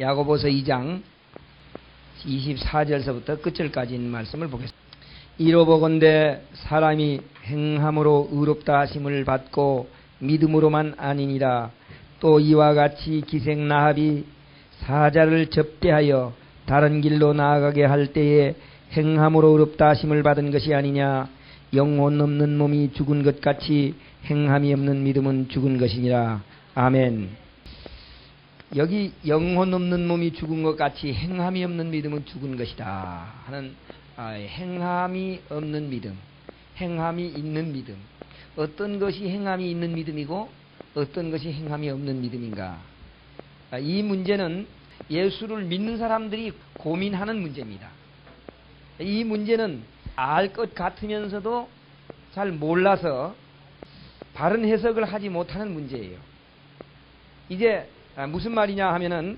야고보서 2장 24절서부터 끝절까지 있는 말씀을 보겠습니다. 이로 보건대 사람이 행함으로 의롭다 하심을 받고 믿음으로만 아니니라. 또 이와 같이 기생 라합이 사자를 접대하여 다른 길로 나아가게 할 때에 행함으로 의롭다 하심을 받은 것이 아니냐. 영혼 없는 몸이 죽은 것 같이 행함이 없는 믿음은 죽은 것이니라. 아멘. 여기 영혼 없는 몸이 죽은 것 같이 행함이 없는 믿음은 죽은 것이다 하는 행함이 없는 믿음, 행함이 있는 믿음. 어떤 것이 행함이 있는 믿음이고 어떤 것이 행함이 없는 믿음인가. 이 문제는 예수를 믿는 사람들이 고민하는 문제입니다. 이 문제는 알 것 같으면서도 잘 몰라서 바른 해석을 하지 못하는 문제예요. 이제 무슨 말이냐 하면은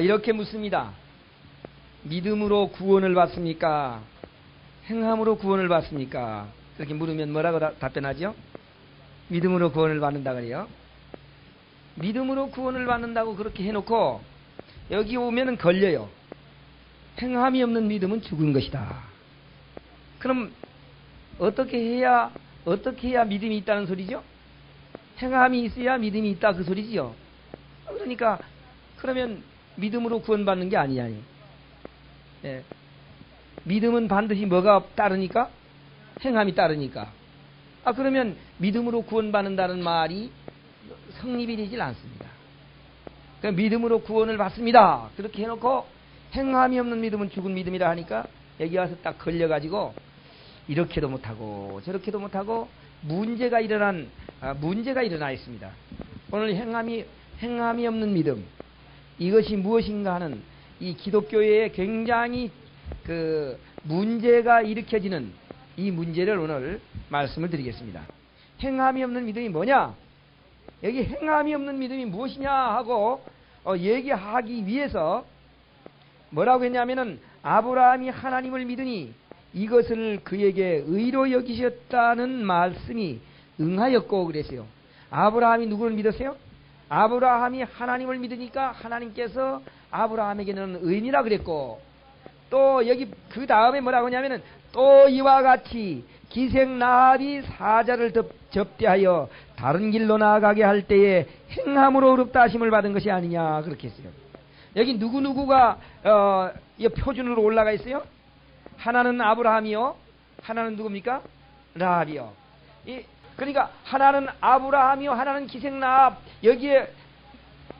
이렇게 묻습니다. 믿음으로 구원을 받습니까? 행함으로 구원을 받습니까? 그렇게 물으면 뭐라고 답변하죠? 믿음으로 구원을 받는다 그래요. 믿음으로 구원을 받는다고 그렇게 해놓고 여기 오면은 걸려요. 행함이 없는 믿음은 죽은 것이다. 그럼 어떻게 해야 믿음이 있다는 소리죠? 행함이 있어야 믿음이 있다 그 소리지요. 그러니까 그러면 믿음으로 구원받는 게 아니냐. 예. 믿음은 반드시 뭐가 따르니까? 행함이 따르니까. 그러면 믿음으로 구원받는다는 말이 성립이 되질 않습니다. 그러니까 믿음으로 구원을 받습니다. 그렇게 해놓고 행함이 없는 믿음은 죽은 믿음이라 하니까 여기 와서 딱 걸려가지고 이렇게도 못하고 저렇게도 못하고 문제가 일어나 있습니다. 오늘 행함이 없는 믿음, 이것이 무엇인가 하는 이 기독교에 굉장히 문제가 일으켜지는 이 문제를 오늘 말씀을 드리겠습니다. 행함이 없는 믿음이 뭐냐? 여기 행함이 없는 믿음이 무엇이냐 하고 얘기하기 위해서 뭐라고 했냐면은 아브라함이 하나님을 믿으니 이것을 그에게 의로 여기셨다는 말씀이 응하였고 그랬어요. 아브라함이 누구를 믿었어요? 아브라함이 하나님을 믿으니까 하나님께서 아브라함에게는 의인이라 그랬고, 또 여기 그 다음에 뭐라고 하냐면은 또 이와 같이 기생 라합이 사자를 접대하여 다른 길로 나아가게 할 때에 행함으로 의롭다 하심을 받은 것이 아니냐 그렇게 했어요. 여기 누구누구가 이 표준으로 올라가 있어요? 하나는 아브라함이요, 하나는 누굽니까? 라합이요. 그러니까 하나는 아브라함이요, 하나는 기생 라합, 여기에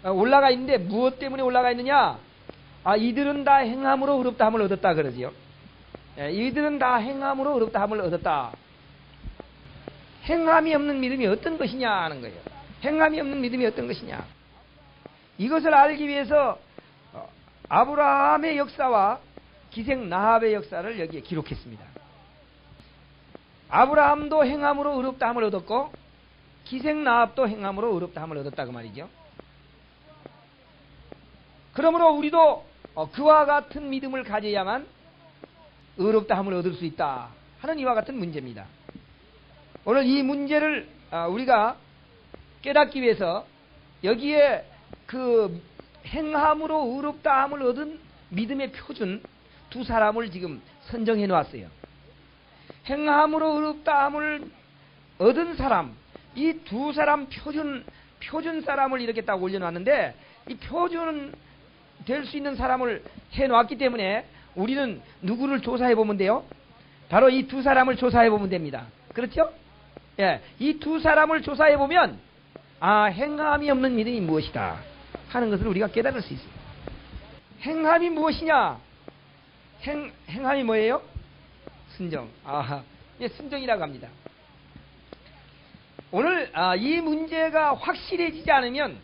올라가 있는데 무엇 때문에 올라가 있느냐? 이들은 다 행함으로 의롭다함을 얻었다 그러지요. 이들은 다 행함으로 의롭다함을 얻었다. 행함이 없는 믿음이 어떤 것이냐 하는 거예요. 행함이 없는 믿음이 어떤 것이냐. 이것을 알기 위해서 아브라함의 역사와 기생 라합의 역사를 여기에 기록했습니다. 아브라함도 행함으로 의롭다함을 얻었고 기생 라합도 행함으로 의롭다함을 얻었다 그 말이죠. 그러므로 우리도 그와 같은 믿음을 가져야만 의롭다함을 얻을 수 있다 하는 이와 같은 문제입니다. 오늘 이 문제를 우리가 깨닫기 위해서 여기에 그 행함으로 의롭다함을 얻은 믿음의 표준 두 사람을 지금 선정해 놓았어요. 행함으로 의롭다함을 얻은 사람, 이 두 사람 표준 사람을 이렇게 딱 올려놨는데, 이 표준 될 수 있는 사람을 해놓았기 때문에 우리는 누구를 조사해 보면 돼요? 바로 이 두 사람을 조사해 보면 됩니다. 그렇죠? 예, 이 두 사람을 조사해 보면 행함이 없는 믿음이 무엇이다 하는 것을 우리가 깨달을 수 있습니다. 행함이 무엇이냐? 행함이 뭐예요? 순종. 순종이라고 합니다. 오늘 이 문제가 확실해지지 않으면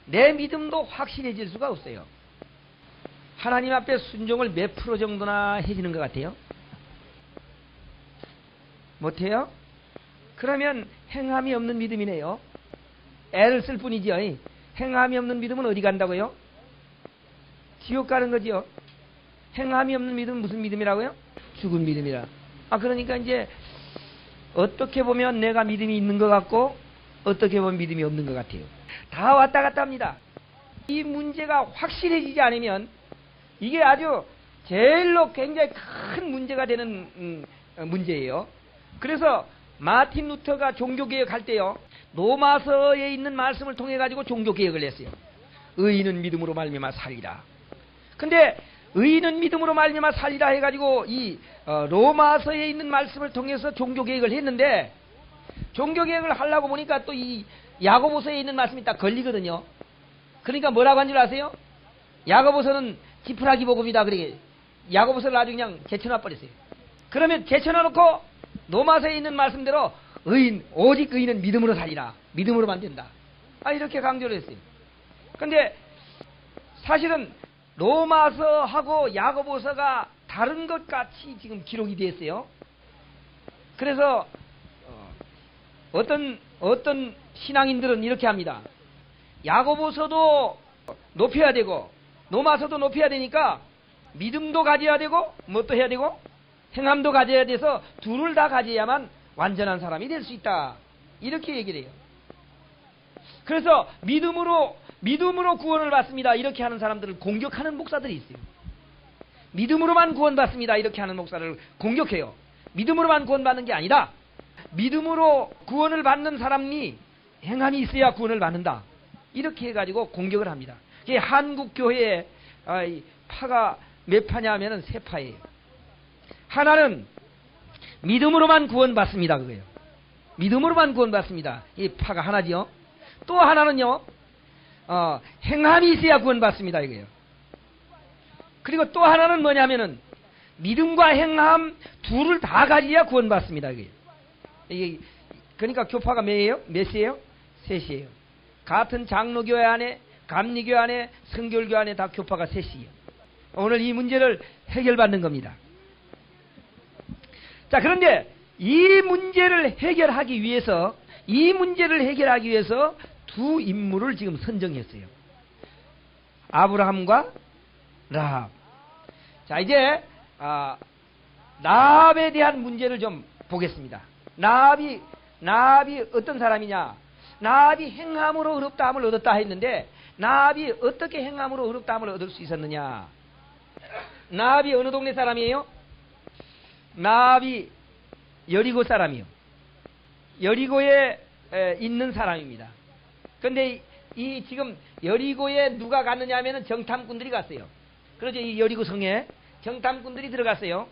내 믿음도 확실해질 수가 없어요. 하나님 앞에 순종을 몇 프로 정도나 해지는 것 같아요? 못해요? 그러면 행함이 없는 믿음이네요. 애를 쓸 뿐이죠. 행함이 없는 믿음은 어디 간다고요? 지옥 가는 거죠. 행함이 없는 믿음은 무슨 믿음이라고요? 죽은 믿음이라. 그러니까 이제 어떻게 보면 내가 믿음이 있는 것 같고 어떻게 보면 믿음이 없는 것 같아요. 다 왔다 갔다 합니다. 이 문제가 확실해지지 않으면 이게 아주 제일로 굉장히 큰 문제가 되는 문제예요. 그래서 마틴 루터가 종교개혁 할 때요, 로마서에 있는 말씀을 통해 가지고 종교개혁을 했어요. 의인은 믿음으로 말미암아 살리라. 근데 의인은 믿음으로 말미암아 살리라 해가지고 이 로마서에 있는 말씀을 통해서 종교개혁을 했는데, 종교개혁을 하려고 보니까 또 이 야고보서에 있는 말씀이 딱 걸리거든요. 그러니까 뭐라고 한 줄 아세요? 야고보서는 지푸라기 복음이다. 그러게 야고보서를 아주 그냥 제쳐놔 버렸어요. 그러면 제쳐놔 놓고 로마서에 있는 말씀대로 오직 의인은 믿음으로 살리라, 믿음으로만 된다, 이렇게 강조를 했어요. 근데 사실은 로마서하고 야고보서가 다른 것 같이 지금 기록이 되었어요. 그래서 어떤 신앙인들은 이렇게 합니다. 야고보서도 높여야 되고 로마서도 높여야 되니까 믿음도 가져야 되고 뭣도 해야 되고 행함도 가져야 돼서 둘을 다 가져야만 완전한 사람이 될 수 있다, 이렇게 얘기를 해요. 그래서 믿음으로 구원을 받습니다, 이렇게 하는 사람들을 공격하는 목사들이 있어요. 믿음으로만 구원받습니다, 이렇게 하는 목사를 공격해요. 믿음으로만 구원받는 게 아니다, 믿음으로 구원을 받는 사람이 행함이 있어야 구원을 받는다, 이렇게 해가지고 공격을 합니다. 이게 한국 교회의 파가 몇 파냐 하면은 세 파예요. 하나는 믿음으로만 구원받습니다, 그거예요. 믿음으로만 구원받습니다, 이 파가 하나지요. 또 하나는요, 행함이 있어야 구원받습니다, 이거예요. 그리고 또 하나는 뭐냐면은 믿음과 행함 둘을 다 가져야 구원받습니다, 이거예요. 이게 그러니까 교파가 몇이에요? 셋이에요. 같은 장로교회 안에, 감리교회 안에, 성결교회 안에 다 교파가 셋이에요. 오늘 이 문제를 해결받는 겁니다. 자, 그런데 이 문제를 해결하기 위해서 두 인물을 지금 선정했어요. 아브라함과 라합. 자, 이제 라합에 대한 문제를 좀 보겠습니다. 라합이 어떤 사람이냐? 라합이 행함으로 의롭다함을 얻었다 했는데, 라합이 어떻게 행함으로 의롭다함을 얻을 수 있었느냐? 라합이 어느 동네 사람이에요? 라합이 여리고 사람이요. 여리고에 있는 사람입니다. 근데 이 지금 여리고에 누가 갔느냐 하면은 정탐꾼들이 갔어요. 그러죠. 이 여리고 성에 정탐꾼들이 들어갔어요.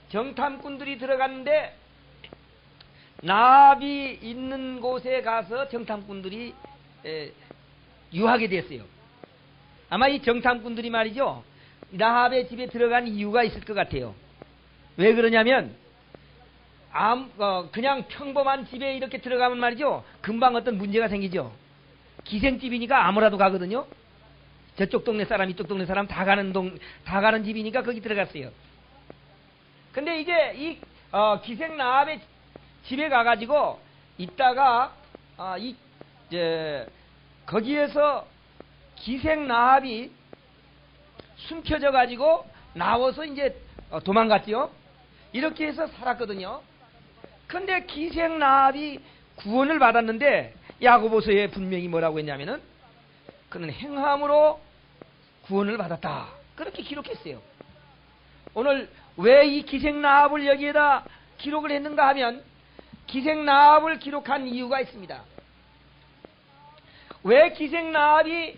정탐꾼들이 들어갔는데 라합이 있는 곳에 가서 정탐꾼들이 유하게 됐어요. 아마 이 정탐꾼들이 말이죠, 라합의 집에 들어간 이유가 있을 것 같아요. 왜 그러냐면 그냥 평범한 집에 이렇게 들어가면 말이죠, 금방 어떤 문제가 생기죠. 기생집이니까 아무라도 가거든요. 저쪽 동네 사람, 이쪽 동네 사람 다 가는 집이니까 거기 들어갔어요. 근데 이제 이 기생 라합의 집에 가가지고 있다가 거기에서 기생 라합이 숨겨져 가지고 나와서 이제 도망갔죠. 이렇게 해서 살았거든요. 근데 기생 라합이 구원을 받았는데 야고보서에 분명히 뭐라고 했냐면은 그는 행함으로 구원을 받았다, 그렇게 기록했어요. 오늘 왜 이 기생 라합을 여기에다 기록을 했는가 하면 기생 라합을 기록한 이유가 있습니다. 왜 기생 라합이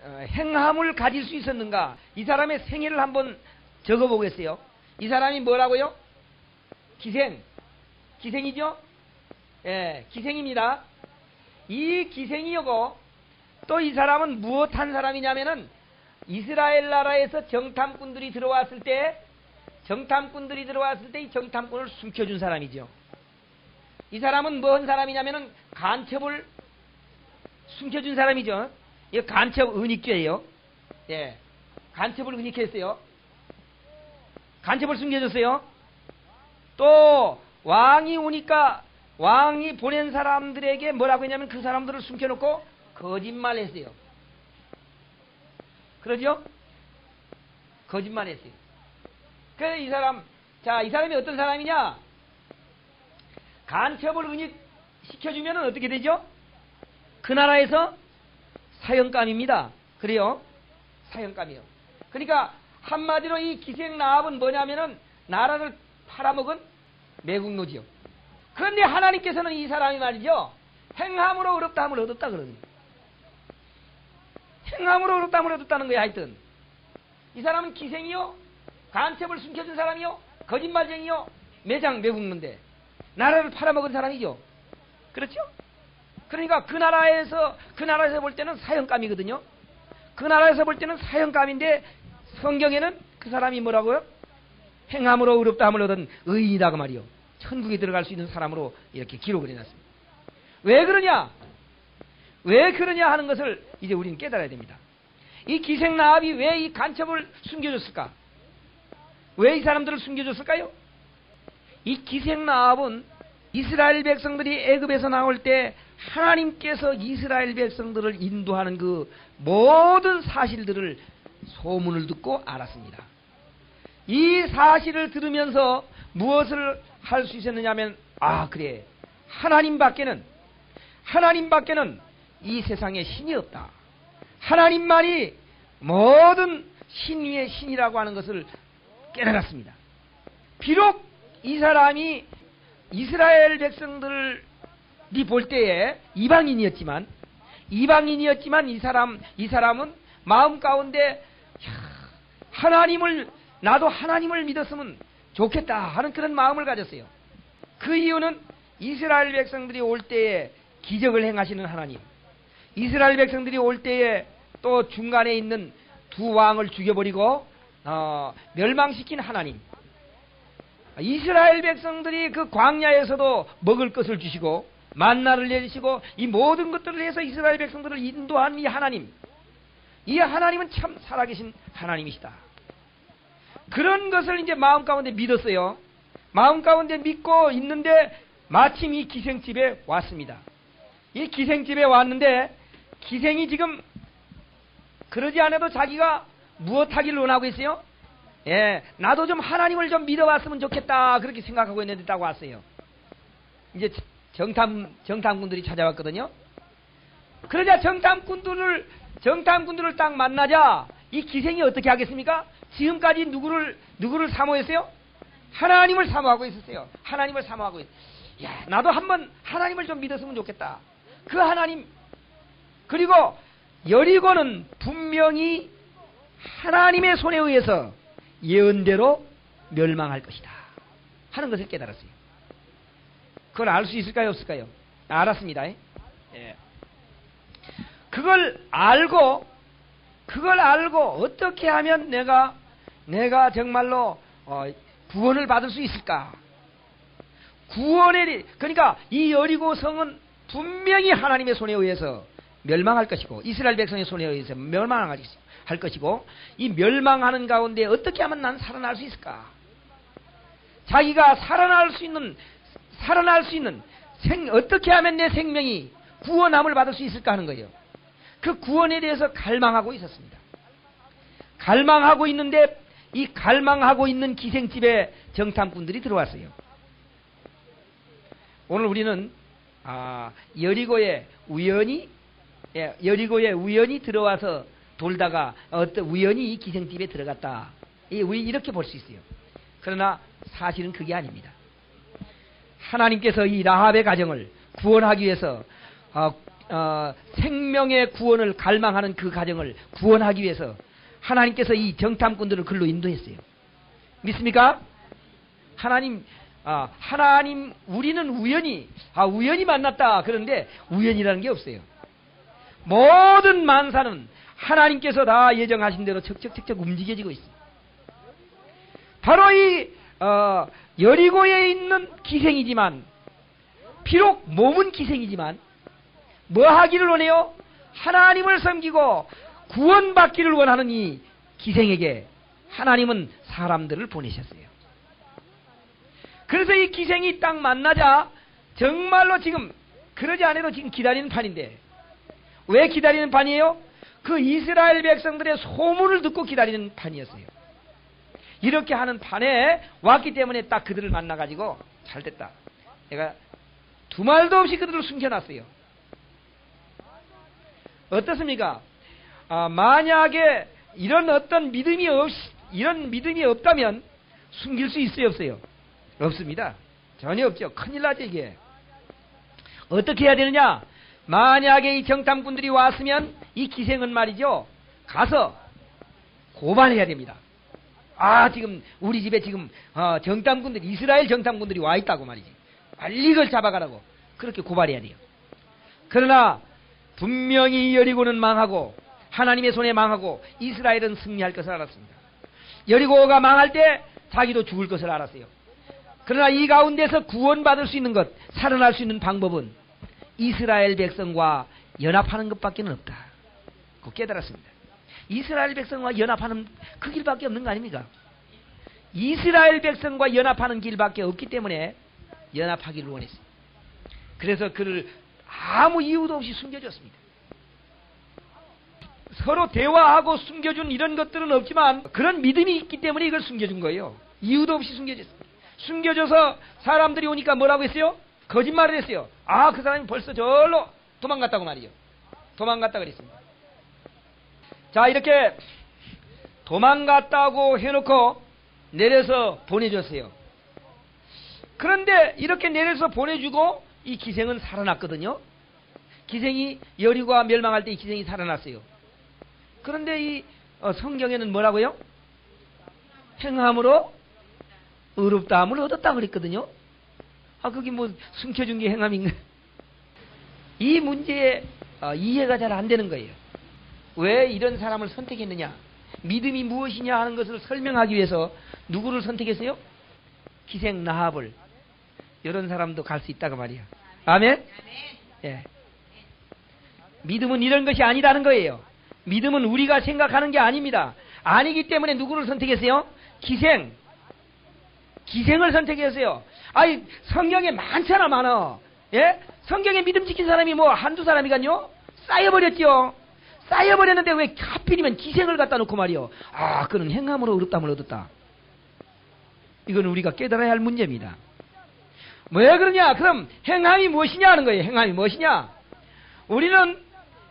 행함을 가질 수 있었는가? 이 사람의 생애를 한번 적어보겠어요. 이 사람이 뭐라고요? 기생이죠? 예, 기생입니다. 이 기생이고 또 이 사람은 무엇한 사람이냐면은 이스라엘 나라에서 정탐꾼들이 들어왔을 때 이 정탐꾼을 숨겨준 사람이죠. 이 사람은 무슨 사람이냐면은 간첩을 숨겨준 사람이죠. 이거 간첩 은닉죄예요. 예, 간첩을 은닉했어요. 간첩을 숨겨줬어요. 또 왕이 오니까 왕이 보낸 사람들에게 뭐라고 했냐면 그 사람들을 숨겨놓고 거짓말했어요. 그러죠? 거짓말했어요. 그래서 이 사람이 어떤 사람이냐? 간첩을 은닉시켜주면 어떻게 되죠? 그 나라에서 사형감입니다. 그래요? 사형감이요. 그러니까 한마디로 이 기생나합은 뭐냐면은 나라를 팔아먹은 매국노지요. 그런데 하나님께서는 이 사람이 말이죠, 행함으로 의롭다함을 얻었다 그러는 거예요. 행함으로 의롭다함을 얻었다는 거예요. 하여튼 이 사람은 기생이요, 간첩을 숨겨준 사람이요, 거짓말쟁이요, 매장 매국노인데 나라를 팔아먹은 사람이죠. 그렇죠? 그러니까 그 나라에서 볼 때는 사형감이거든요. 그 나라에서 볼 때는 사형감인데 성경에는 그 사람이 뭐라고요? 행함으로 의롭다함을 얻은 의인이다 그 말이요. 천국에 들어갈 수 있는 사람으로 이렇게 기록을 해놨습니다. 왜 그러냐? 왜 그러냐 하는 것을 이제 우리는 깨달아야 됩니다. 이 기생나합이 왜 이 간첩을 숨겨줬을까? 왜 이 사람들을 숨겨줬을까요? 이 기생나합은 이스라엘 백성들이 애굽에서 나올 때 하나님께서 이스라엘 백성들을 인도하는 그 모든 사실들을 소문을 듣고 알았습니다. 이 사실을 들으면서 무엇을 할 수 있었느냐면, 아 그래, 하나님밖에는 이 세상에 신이 없다. 하나님만이 모든 신 위의 신이라고 하는 것을 깨달았습니다. 비록 이 사람이 이스라엘 백성들이 볼 때에 이방인이었지만 이 사람은 마음 가운데 나도 하나님을 믿었으면 좋겠다 하는 그런 마음을 가졌어요. 그 이유는 이스라엘 백성들이 올 때에 기적을 행하시는 하나님, 이스라엘 백성들이 올 때에 또 중간에 있는 두 왕을 죽여버리고 멸망시킨 하나님, 이스라엘 백성들이 그 광야에서도 먹을 것을 주시고 만나를 내리시고 이 모든 것들을 해서 이스라엘 백성들을 인도한 이 하나님, 이 하나님은 참 살아계신 하나님이시다. 그런 것을 이제 마음 가운데 믿었어요. 마음 가운데 믿고 있는데 마침 이 기생집에 왔습니다. 이 기생집에 왔는데 기생이 지금 그러지 않아도 자기가 무엇하기를 원하고 있어요? 예, 나도 좀 하나님을 좀 믿어봤으면 좋겠다 그렇게 생각하고 있는데 딱 왔어요. 이제 정탐꾼들이 찾아왔거든요. 그러자 정탐꾼들을 딱 만나자 이 기생이 어떻게 하겠습니까? 지금까지 누구를 사모했어요? 하나님을 사모하고 있었어요. 하나님을 사모하고 야, 나도 한번 하나님을 좀 믿었으면 좋겠다. 그 하나님, 그리고 여리고는 분명히 하나님의 손에 의해서 예언대로 멸망할 것이다 하는 것을 깨달았어요. 그걸 알 수 있을까요, 없을까요? 알았습니다. 예. 그걸 알고 어떻게 하면 내가 정말로 구원을 받을 수 있을까? 그러니까 이 여리고 성은 분명히 하나님의 손에 의해서 멸망할 것이고 이스라엘 백성의 손에 의해서 멸망할 것이고, 이 멸망하는 가운데 어떻게 하면 난 살아날 수 있을까? 자기가 살아날 수 있는 어떻게 하면 내 생명이 구원함을 받을 수 있을까 하는 거예요. 그 구원에 대해서 갈망하고 있었습니다. 갈망하고 있는데 이 갈망하고 있는 기생집에 정탐꾼들이 들어왔어요. 오늘 우리는 여리고에 우연히 들어와서 돌다가 우연히 이 기생집에 들어갔다, 이렇게 볼 수 있어요. 그러나 사실은 그게 아닙니다. 하나님께서 이 라합의 가정을 구원하기 위해서 생명의 구원을 갈망하는 그 가정을 구원하기 위해서 하나님께서 이 정탐꾼들을 글로 인도했어요. 믿습니까? 하나님, 우리는 우연히 만났다 그런데 우연이라는 게 없어요. 모든 만사는 하나님께서 다 예정하신 대로 척척척척 움직여지고 있어요. 바로 이 여리고에 있는 기생이지만, 비록 몸은 기생이지만 뭐 하기를 원해요? 하나님을 섬기고 구원받기를 원하는 이 기생에게 하나님은 사람들을 보내셨어요. 그래서 이 기생이 딱 만나자 정말로 지금 그러지 않아도 지금 기다리는 판인데, 왜 기다리는 판이에요? 그 이스라엘 백성들의 소문을 듣고 기다리는 판이었어요. 이렇게 하는 판에 왔기 때문에 딱 그들을 만나가지고 잘됐다, 내가 두 말도 없이 그들을 숨겨놨어요. 어떻습니까? 만약에 이런 어떤 이런 믿음이 없다면 숨길 수 있어요, 없어요? 없습니다. 전혀 없죠. 큰일 나죠, 이게. 어떻게 해야 되느냐? 만약에 이 정탐꾼들이 왔으면 이 기생은 말이죠, 가서 고발해야 됩니다. 지금 우리 집에 지금 이스라엘 정탐꾼들이 와 있다고 말이지. 빨리 이걸 잡아가라고 그렇게 고발해야 돼요. 그러나 분명히 여리고는 망하고 하나님의 손에 망하고 이스라엘은 승리할 것을 알았습니다. 여리고가 망할 때 자기도 죽을 것을 알았어요. 그러나 이 가운데서 구원받을 수 있는 것, 살아날 수 있는 방법은 이스라엘 백성과 연합하는 것밖에 없다. 그거 깨달았습니다. 이스라엘 백성과 연합하는 그 길밖에 없는 거 아닙니까? 이스라엘 백성과 연합하는 길밖에 없기 때문에 연합하기를 원했습니다. 그래서 그를 아무 이유도 없이 숨겨줬습니다. 서로 대화하고 숨겨준 이런 것들은 없지만 그런 믿음이 있기 때문에 이걸 숨겨준 거예요. 이유도 없이 숨겨줬습니다. 숨겨줘서 사람들이 오니까 뭐라고 했어요? 거짓말을 했어요. 그 사람이 벌써 저로 도망갔다고 말이죠. 도망갔다 그랬습니다. 자, 이렇게 도망갔다고 해놓고 내려서 보내줬어요. 그런데 이렇게 내려서 보내주고 이 기생은 살아났거든요. 기생이 여리고가 멸망할 때 이 기생이 살아났어요. 그런데 이 성경에는 뭐라고요? 행함으로 의롭다함을 얻었다 그랬거든요. 그게 뭐 숨겨준 게 행함인가? 이 문제에 이해가 잘 안 되는 거예요. 왜 이런 사람을 선택했느냐? 믿음이 무엇이냐 하는 것을 설명하기 위해서 누구를 선택했어요? 기생 라합을. 이런 사람도 갈 수 있다고 말이야. 아멘? 예. 믿음은 이런 것이 아니라는 거예요. 믿음은 우리가 생각하는 게 아닙니다. 아니기 때문에 누구를 선택했어요? 기생을 선택했어요. 성경에 많잖아, 많아. 예? 성경에 믿음 지킨 사람이 뭐 한두 사람이간요? 쌓여버렸죠. 쌓여버렸는데 왜 하필이면 기생을 갖다 놓고 말이요. 그는 행함으로 의롭다함을 얻었다. 이건 우리가 깨달아야 할 문제입니다. 왜 그러냐? 그럼 행함이 무엇이냐 하는 거예요. 행함이 무엇이냐? 우리는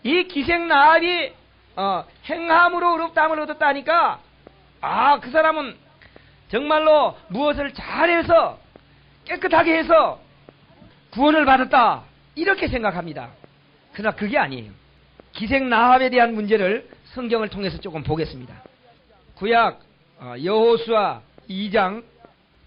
이 기생 라합이 행함으로 의롭다함을 얻었다 하니까 그 사람은 정말로 무엇을 잘해서 깨끗하게 해서 구원을 받았다 이렇게 생각합니다. 그러나 그게 아니에요. 기생 라합에 대한 문제를 성경을 통해서 조금 보겠습니다. 구약 여호수아 2장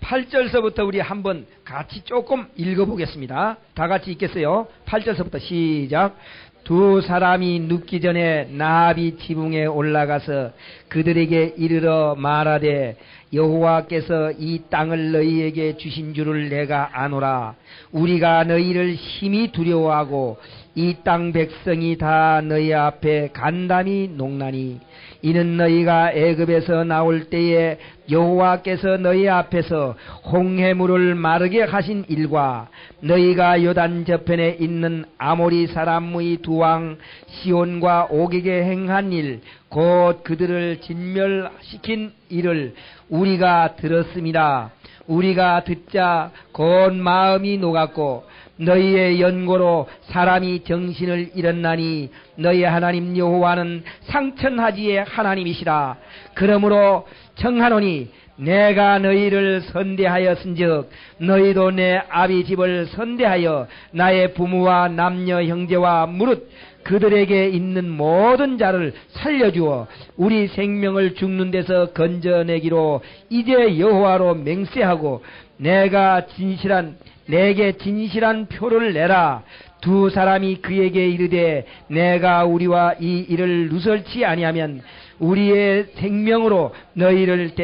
8절서부터 우리 한번 같이 조금 읽어보겠습니다. 다 같이 읽겠어요. 8절서부터 시작. 두 사람이 눕기 전에 라합이 지붕에 올라가서 그들에게 이르러 말하되 여호와께서 이 땅을 너희에게 주신 줄을 내가 아노라. 우리가 너희를 심히 두려워하고 이 땅 백성이 다 너희 앞에 간담이 녹나니 이는 너희가 애굽에서 나올 때에 여호와께서 너희 앞에서 홍해물을 마르게 하신 일과 너희가 요단 저편에 있는 아모리 사람의 두 왕 시온과 옥에게 행한 일 곧 그들을 진멸시킨 일을 우리가 들었습니다. 우리가 듣자 곧 마음이 녹았고 너희의 연고로 사람이 정신을 잃었나니 너희 하나님 여호와는 상천하지의 하나님이시라. 그러므로 청하노니 내가 너희를 선대하였은즉 너희도 내 아비 집을 선대하여 나의 부모와 남녀 형제와 무릇 그들에게 있는 모든 자를 살려주어 우리 생명을 죽는 데서 건져내기로 이제 여호와로 맹세하고 내게 진실한 표를 내라. 두 사람이 그에게 이르되 내가 우리와 이 일을 누설치 아니하면 우리의 생명으로 너희를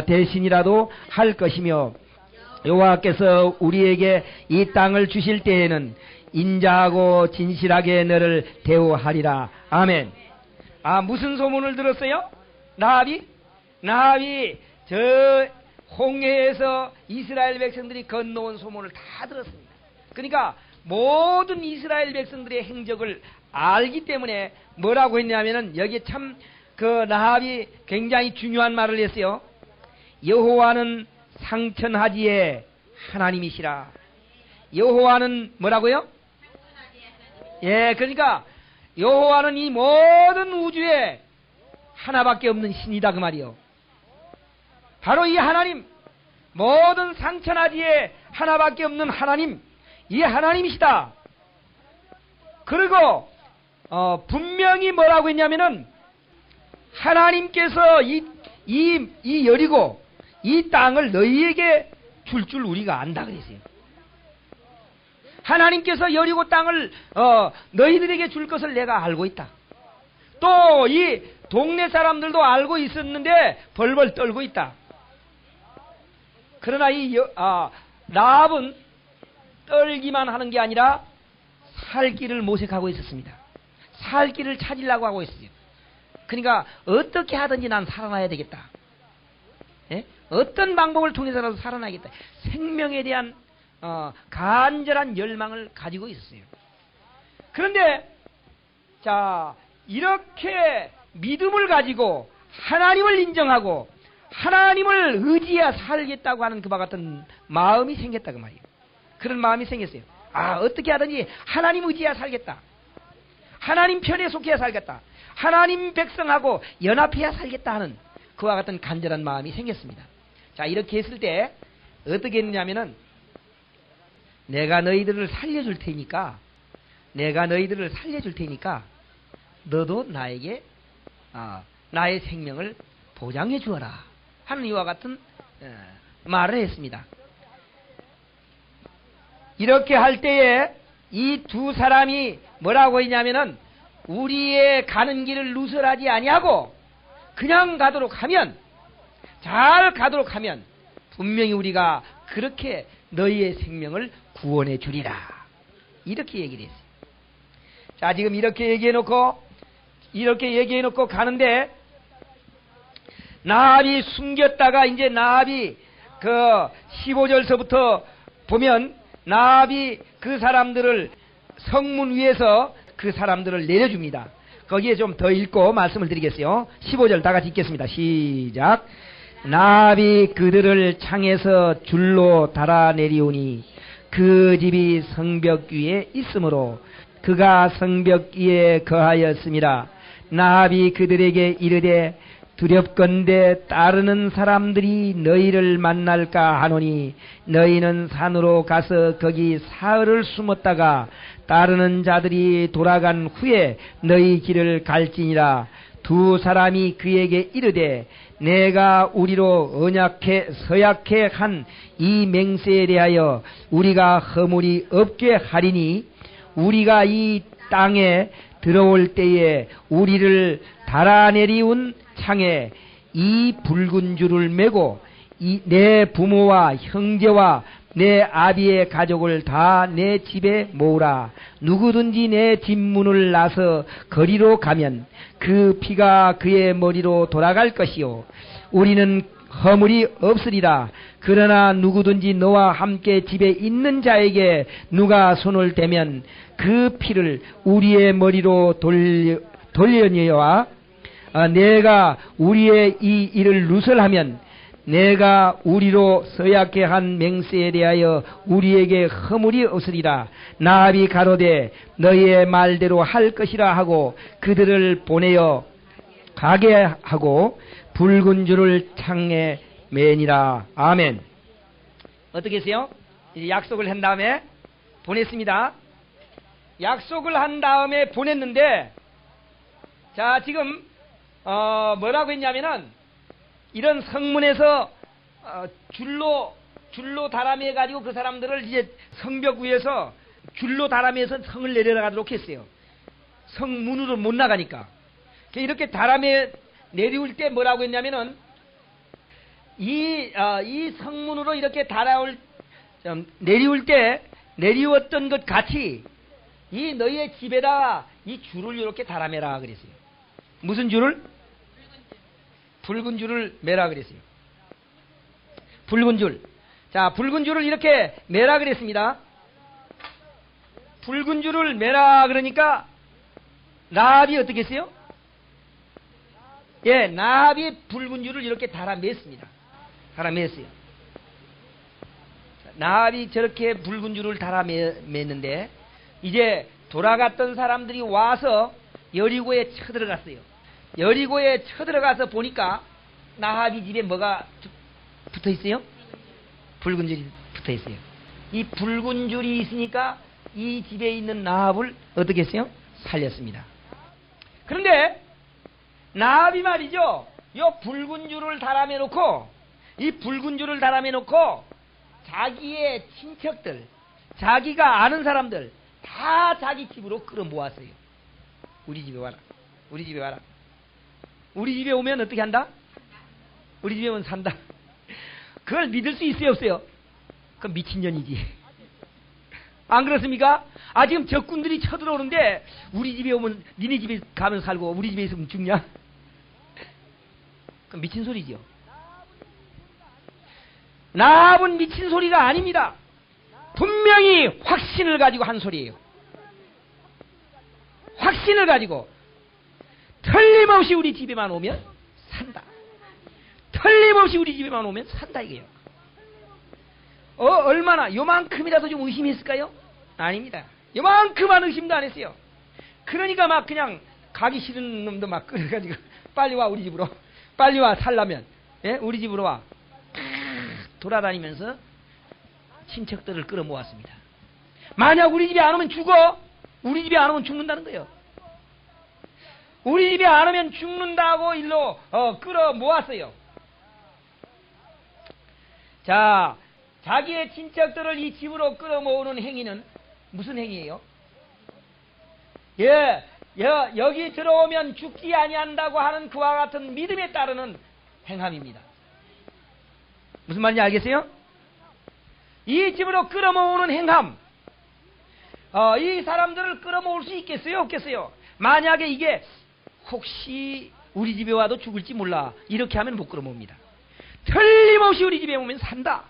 대신이라도 할 것이며 여호와께서 우리에게 이 땅을 주실 때에는 인자하고 진실하게 너를 대우하리라. 아멘. 무슨 소문을 들었어요? 라합이 저 홍해에서 이스라엘 백성들이 건너온 소문을 다 들었습니다. 그러니까 모든 이스라엘 백성들의 행적을 알기 때문에 뭐라고 했냐면은 여기에 참 그 라합이 굉장히 중요한 말을 했어요. 여호와는 상천하지의 하나님이시라. 여호와는 뭐라고요? 예, 그러니까 여호와는 이 모든 우주에 하나밖에 없는 신이다 그 말이요. 바로 이 하나님, 모든 상천하지에 하나밖에 없는 하나님, 이 하나님이시다. 그리고 분명히 뭐라고 했냐면은 하나님께서 이 여리고 이 땅을 너희에게 줄 우리가 안다 그랬어요. 하나님께서 여리고 땅을 너희들에게 줄 것을 내가 알고 있다. 또 이 동네 사람들도 알고 있었는데 벌벌 떨고 있다. 그러나 라합은 떨기만 하는 게 아니라 살 길을 모색하고 있었습니다. 살 길을 찾으려고 하고 있어요. 그러니까 어떻게 하든지 난 살아나야 되겠다. 예? 어떤 방법을 통해서라도 살아나겠다. 생명에 대한 간절한 열망을 가지고 있었어요. 그런데 자, 이렇게 믿음을 가지고 하나님을 인정하고 하나님을 의지해 살겠다고 하는 그와 같은 마음이 생겼다 그 말이에요. 그런 마음이 생겼어요. 어떻게 하든지 하나님 의지해 살겠다. 하나님 편에 속해 살겠다. 하나님 백성하고 연합해야 살겠다 하는 그와 같은 간절한 마음이 생겼습니다. 자, 이렇게 했을 때 어떻게 했느냐면은 내가 너희들을 살려줄 테니까 너도 나에게 나의 생명을 보장해 주어라 하는 이와 같은 말을 했습니다. 이렇게 할 때에 이 두 사람이 뭐라고 했냐면은 우리의 가는 길을 누설하지 아니하고 그냥 잘 가도록 하면 분명히 우리가 그렇게 너희의 생명을 구원해 주리라. 이렇게 얘기를 했어요. 자, 지금 이렇게 얘기해 놓고 가는데 나합이 숨겼다가 이제 나합이 그 15절서부터 보면 나합이 그 사람들을 성문 위에서 그 사람들을 내려줍니다. 거기에 좀 더 읽고 말씀을 드리겠어요. 15절 다 같이 읽겠습니다. 시작. 나합이 그들을 창에서 줄로 달아내리오니 그 집이 성벽 위에 있으므로 그가 성벽 위에 거하였음이라. 나합이 그들에게 이르되 두렵건대 따르는 사람들이 너희를 만날까 하노니 너희는 산으로 가서 거기 사흘을 숨었다가 따르는 자들이 돌아간 후에 너희 길을 갈지니라. 두 사람이 그에게 이르되 내가 우리로 서약해 한 이 맹세에 대하여 우리가 허물이 없게 하리니 우리가 이 땅에 들어올 때에 우리를 달아내리운 창에 이 붉은 줄을 메고 내 부모와 형제와 내 아비의 가족을 다 내 집에 모으라. 누구든지 내 뒷문을 나서 거리로 가면 그 피가 그의 머리로 돌아갈 것이요 우리는 허물이 없으리라. 그러나 누구든지 너와 함께 집에 있는 자에게 누가 손을 대면 그 피를 우리의 머리로 돌려내와 내가 우리의 이 일을 누설하면 내가 우리로 서약해 한 맹세에 대하여 우리에게 허물이 없으리라. 나합이 가로되 너희의 말대로 할 것이라 하고 그들을 보내어 가게 하고 붉은 줄을 창에 매니라. 아멘. 어떻게 했어요? 이제 약속을 한 다음에 보냈습니다. 약속을 한 다음에 보냈는데 자, 지금 뭐라고 했냐면은 이런 성문에서 줄로 다람해 가지고 그 사람들을 이제 성벽 위에서 줄로 다람해서 성을 내려가도록 했어요. 성문으로 못 나가니까. 이렇게 다람에 내려올 때 뭐라고 했냐면은 이 성문으로 이렇게 내려올 때 내리웠던 것 같이 이 너희의 집에다 이 줄을 이렇게 달아매라 그랬어요. 무슨 줄을? 붉은 줄을 매라 그랬어요. 붉은 줄. 자, 붉은 줄을 이렇게 매라 그랬습니다. 붉은 줄을 매라 그러니까 나합이 어떻게 했어요? 예, 나합이 붉은 줄을 이렇게 달아맸습니다. 달아맸어요. 나합이 저렇게 붉은 줄을 달아맸는데 이제 돌아갔던 사람들이 와서 여리고에 쳐들어갔어요. 여리고에 쳐들어가서 보니까 나합이 집에 뭐가 붙어 있어요? 붉은 줄이 붙어 있어요. 이 붉은 줄이 있으니까 이 집에 있는 나합을 어떻게 했어요? 살렸습니다. 그런데 나합이 말이죠, 요 붉은 줄을 달아매 놓고, 이 붉은 줄을 달아매 놓고 자기의 친척들, 자기가 아는 사람들 다 자기 집으로 끌어모았어요. 우리 집에 와라, 우리 집에 와라. 우리 집에 오면 어떻게 한다? 우리 집에 오면 산다. 그걸 믿을 수 있어요, 없어요? 그건 미친년이지. 안 그렇습니까? 지금 적군들이 쳐들어오는데 우리 집에 오면, 니네 집에 가면 살고 우리 집에 있으면 죽냐? 그건 미친 소리죠. 나합은 미친 소리가 아닙니다. 분명히 확신을 가지고 한 소리예요. 확신을 가지고 틀림없이 우리 집에만 오면 산다. 틀림없이 우리 집에만 오면 산다 이게요. 얼마나 요만큼이라도 좀 의심했을까요? 아닙니다. 요만큼만 의심도 안 했어요. 그러니까 막 그냥 가기 싫은 놈도 막 끌어가지고 빨리 와 우리 집으로, 빨리 와 살라면, 예? 우리 집으로 와. 돌아다니면서 친척들을 끌어모았습니다. 만약 우리 집에 안 오면 죽어. 우리 집에 안 오면 죽는다는 거예요. 우리 집에 안 오면 죽는다고 일로 끌어모았어요. 자, 자기의 친척들을 이 집으로 끌어모으는 행위는 무슨 행위예요? 여기 들어오면 죽지 아니한다고 하는 그와 같은 믿음에 따르는 행함입니다. 무슨 말인지 알겠어요? 이 집으로 끌어모으는 행함, 이 사람들을 끌어모을 수 있겠어요, 없겠어요? 만약에 이게 혹시 우리 집에 와도 죽을지 몰라, 이렇게 하면 못 끌어모읍니다. 틀림없이 우리 집에 오면 산다,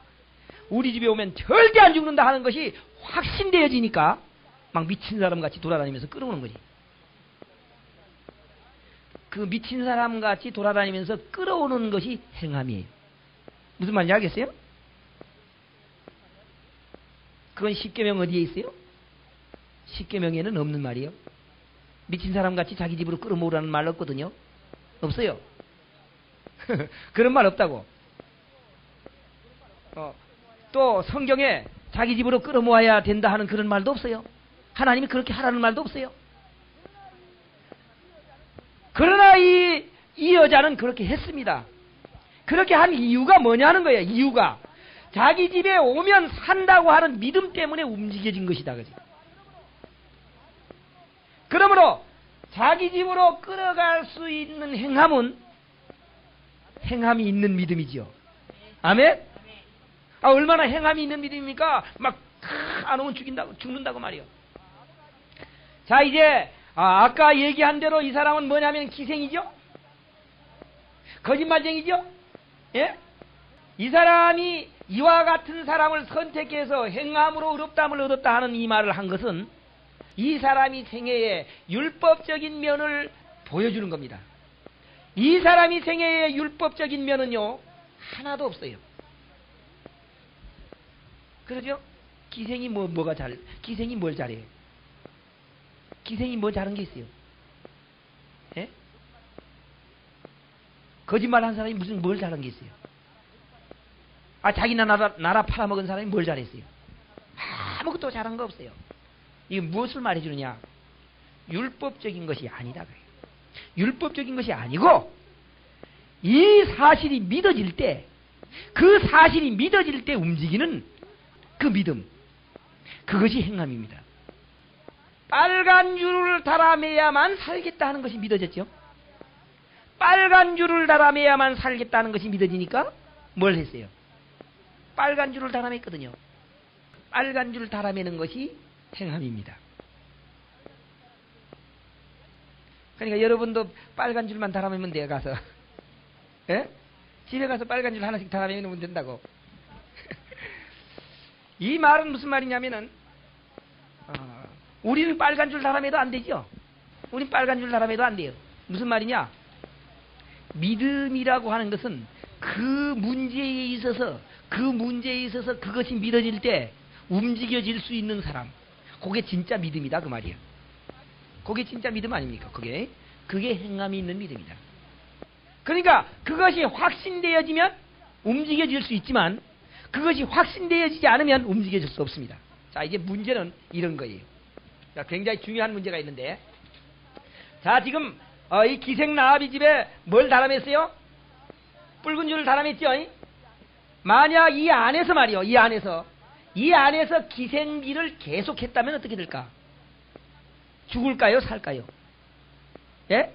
우리 집에 오면 절대 안 죽는다 하는 것이 확신되어지니까 막 미친 사람 같이 돌아다니면서 끌어오는 거지. 그 미친 사람 같이 돌아다니면서 끌어오는 것이 행함이에요. 무슨 말인지 알겠어요? 그건 십계명 어디에 있어요? 십계명에는 없는 말이에요. 미친 사람 같이 자기 집으로 끌어모으라는 말 없거든요. 없어요. 그런 말 없다고. 또 성경에 자기 집으로 끌어모아야 된다 하는 그런 말도 없어요. 하나님이 그렇게 하라는 말도 없어요. 그러나 이 여자는 그렇게 했습니다. 그렇게 한 이유가 뭐냐는 거예요. 이유가 자기 집에 오면 산다고 하는 믿음 때문에 움직여진 것이다. 그지? 그러므로 자기 집으로 끌어갈 수 있는 행함은 행함이 있는 믿음이지요. 아멘? 얼마나 행함이 있는 믿음입니까? 막 안 오면 죽는다고 말이요. 자, 이제 아까 얘기한 대로 이 사람은 뭐냐면 기생이죠? 거짓말쟁이죠? 예? 이 사람이 이와 같은 사람을 선택해서 행함으로 의롭다함을 얻었다 하는 이 말을 한 것은 이 사람이 생애의 율법적인 면을 보여주는 겁니다. 이 사람이 생애의 율법적인 면은요, 하나도 없어요. 그러죠? 기생이 기생이 뭘 잘해요? 기생이 뭐 잘한 게 있어요? 예? 거짓말 한 사람이 뭘 잘한 게 있어요? 자기 나라 팔아먹은 사람이 뭘 잘했어요? 아무것도 잘한 거 없어요. 이게 무엇을 말해주느냐? 율법적인 것이 아니다. 율법적인 것이 아니고, 이 사실이 믿어질 때, 그 사실이 믿어질 때 움직이는 그 믿음, 그것이 행함입니다. 빨간 줄을 달아매야만 살겠다 하는 것이 믿어졌죠. 빨간 줄을 달아매야만 살겠다는 것이 믿어지니까 뭘 했어요? 빨간 줄을 달아맸거든요. 빨간 줄을 달아매는 것이 행함입니다. 그러니까 여러분도 빨간 줄만 달아매면 돼요. 가서 예? 집에 가서 빨간 줄 하나씩 달아매면 된다고. 이 말은 무슨 말이냐면은 우리는 빨간 줄 달아매도 안 되죠. 우린 빨간 줄 달아매도 안 돼요. 무슨 말이냐? 믿음이라고 하는 것은 그 문제에 있어서 그것이 믿어질 때 움직여질 수 있는 사람, 그게 진짜 믿음이다 그 말이에요. 그게 진짜 믿음 아닙니까? 그게 행함이 있는 믿음이다. 그러니까 그것이 확신되어지면 움직여질 수 있지만 그것이 확신되어지지 않으면 움직여질 수 없습니다. 자, 이제 문제는 이런 거예요. 자, 굉장히 중요한 문제가 있는데, 자, 지금 이 기생나합이 집에 뭘 달아맸어요? 붉은 줄을 달아맸죠? 만약 이 안에서 말이요, 이 안에서 기생기를 계속했다면 어떻게 될까? 죽을까요? 살까요? 예?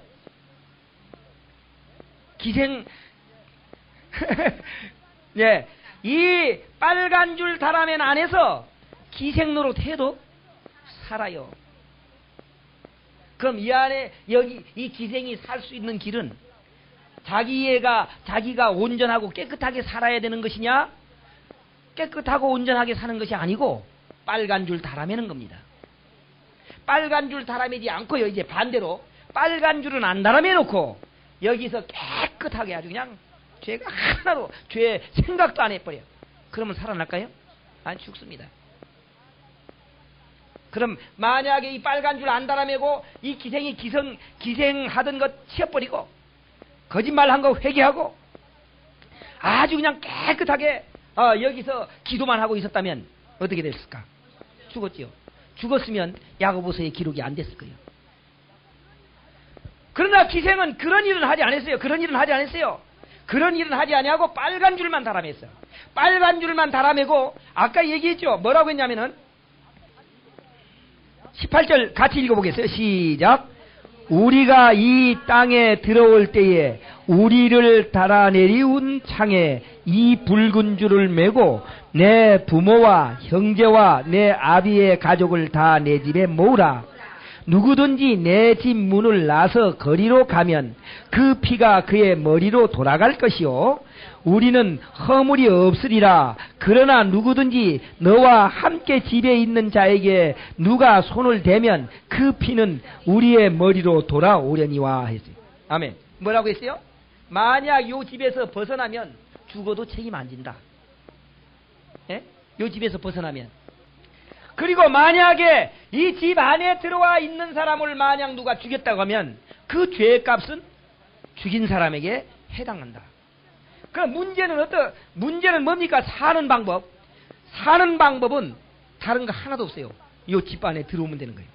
예, 이 빨간 줄 달아맨 안에서 기생노릇 해도 살아요. 그럼 이 안에 여기 이 기생이 살 수 있는 길은 자기가 온전하고 깨끗하게 살아야 되는 것이냐? 깨끗하고 온전하게 사는 것이 아니고 빨간 줄 달아매는 겁니다. 빨간 줄 달아매지 않고요. 이제 반대로 빨간 줄은 안 달아매놓고 여기서 깨끗하게 아주 그냥 죄가 하나도 죄 생각도 안 해버려. 그러면 살아날까요? 안 죽습니다. 그럼 만약에 이 빨간 줄 안 달아매고 이 기생이 기생하던 것 치워버리고 거짓말한 거 회개하고 아주 그냥 깨끗하게 여기서 기도만 하고 있었다면 어떻게 됐을까? 죽었지요. 죽었으면 야고보서의 기록이 안 됐을 거예요. 그러나 기생은 그런 일은 하지 않았어요. 그런 일은 하지 아니하고 빨간 줄만 달아맸어요. 빨간 줄만 달아매고 아까 얘기했죠. 뭐라고 했냐면은 18절 같이 읽어보겠어요. 시작. 우리가 이 땅에 들어올 때에 우리를 달아내리운 창에 이 붉은 줄을 메고 내 부모와 형제와 내 아비의 가족을 다 내 집에 모으라. 누구든지 내 집 문을 나서 거리로 가면 그 피가 그의 머리로 돌아갈 것이요 우리는 허물이 없으리라. 그러나 누구든지 너와 함께 집에 있는 자에게 누가 손을 대면 그 피는 우리의 머리로 돌아오려니와 했어요. 아멘. 뭐라고 했어요? 만약 요 집에서 벗어나면 죽어도 책임 안 진다. 예? 요 집에서 벗어나면. 그리고 만약에 이 집 안에 들어와 있는 사람을 만약 누가 죽였다고 하면 그 죄의 값은 죽인 사람에게 해당한다. 그럼 문제는 뭡니까? 사는 방법은 다른 거 하나도 없어요. 요 집 안에 들어오면 되는 거예요.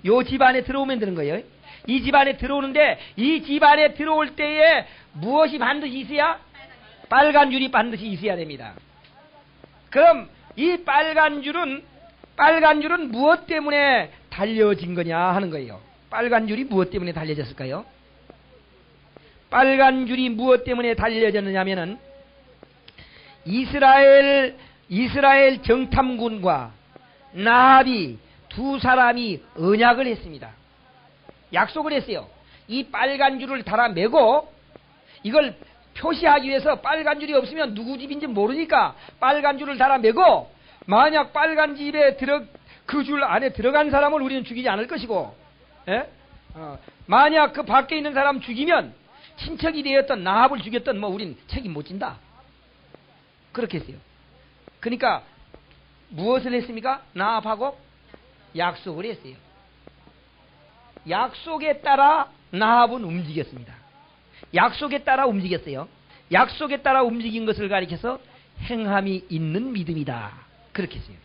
요 집 안에 들어오면 되는 거예요. 이 집 안에 들어오는데 이 집 안에 들어올 때에 무엇이 반드시 있어야? 빨간 줄이 반드시 있어야 됩니다. 그럼 이 빨간 줄은 무엇 때문에 달려진 거냐 하는 거예요. 빨간 줄이 무엇 때문에 달려졌을까요? 빨간 줄이 무엇 때문에 달려졌느냐면은 이스라엘 정탐군과 나합이 두 사람이 언약을 했습니다. 약속을 했어요. 이 빨간 줄을 달아매고 이걸 표시하기 위해서 빨간 줄이 없으면 누구 집인지 모르니까 빨간 줄을 달아매고 만약 빨간 집에 그 줄 안에 들어간 사람을 우리는 죽이지 않을 것이고, 만약 그 밖에 있는 사람 죽이면 친척이 되었던 나합을 죽였던 우린 책임 못 진다. 그렇게 했어요. 그러니까 무엇을 했습니까? 나합하고 약속을 했어요. 약속에 따라 나합은 움직였습니다. 약속에 따라 움직였어요. 약속에 따라 움직인 것을 가리켜서 행함이 있는 믿음이다. 그렇게 했어요.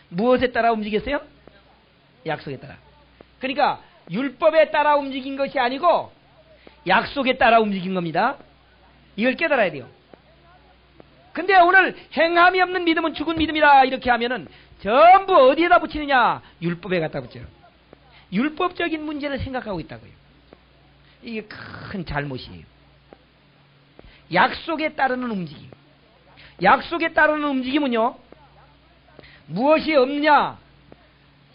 무엇에 따라 움직였어요? 약속에 따라. 그러니까 율법에 따라 움직인 것이 아니고 약속에 따라 움직인 겁니다. 이걸 깨달아야 돼요. 근데 오늘 행함이 없는 믿음은 죽은 믿음이다 이렇게 하면은 전부 어디에다 붙이느냐? 율법에 갖다 붙여요. 율법적인 문제를 생각하고 있다고요. 이게 큰 잘못이에요. 약속에 따르는 움직임. 약속에 따르는 움직임은요, 무엇이 없냐?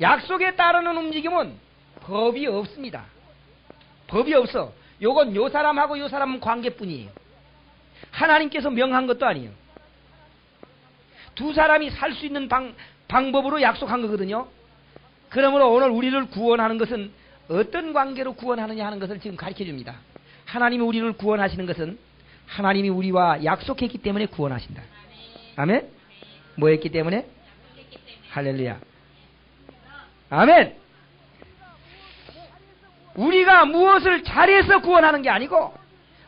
약속에 따르는 움직임은 법이 없습니다. 법이 없어. 요건 요 사람하고 요 사람 관계뿐이에요. 하나님께서 명한 것도 아니에요. 두 사람이 살 수 있는 방법으로 약속한 거거든요. 그러므로 오늘 우리를 구원하는 것은 어떤 관계로 구원하느냐 하는 것을 지금 가르쳐 줍니다. 하나님이 우리를 구원하시는 것은 하나님이 우리와 약속했기 때문에 구원하신다. 아멘? 뭐 했기 때문에? 할렐루야. 아멘! 우리가 무엇을 잘해서 구원하는 게 아니고,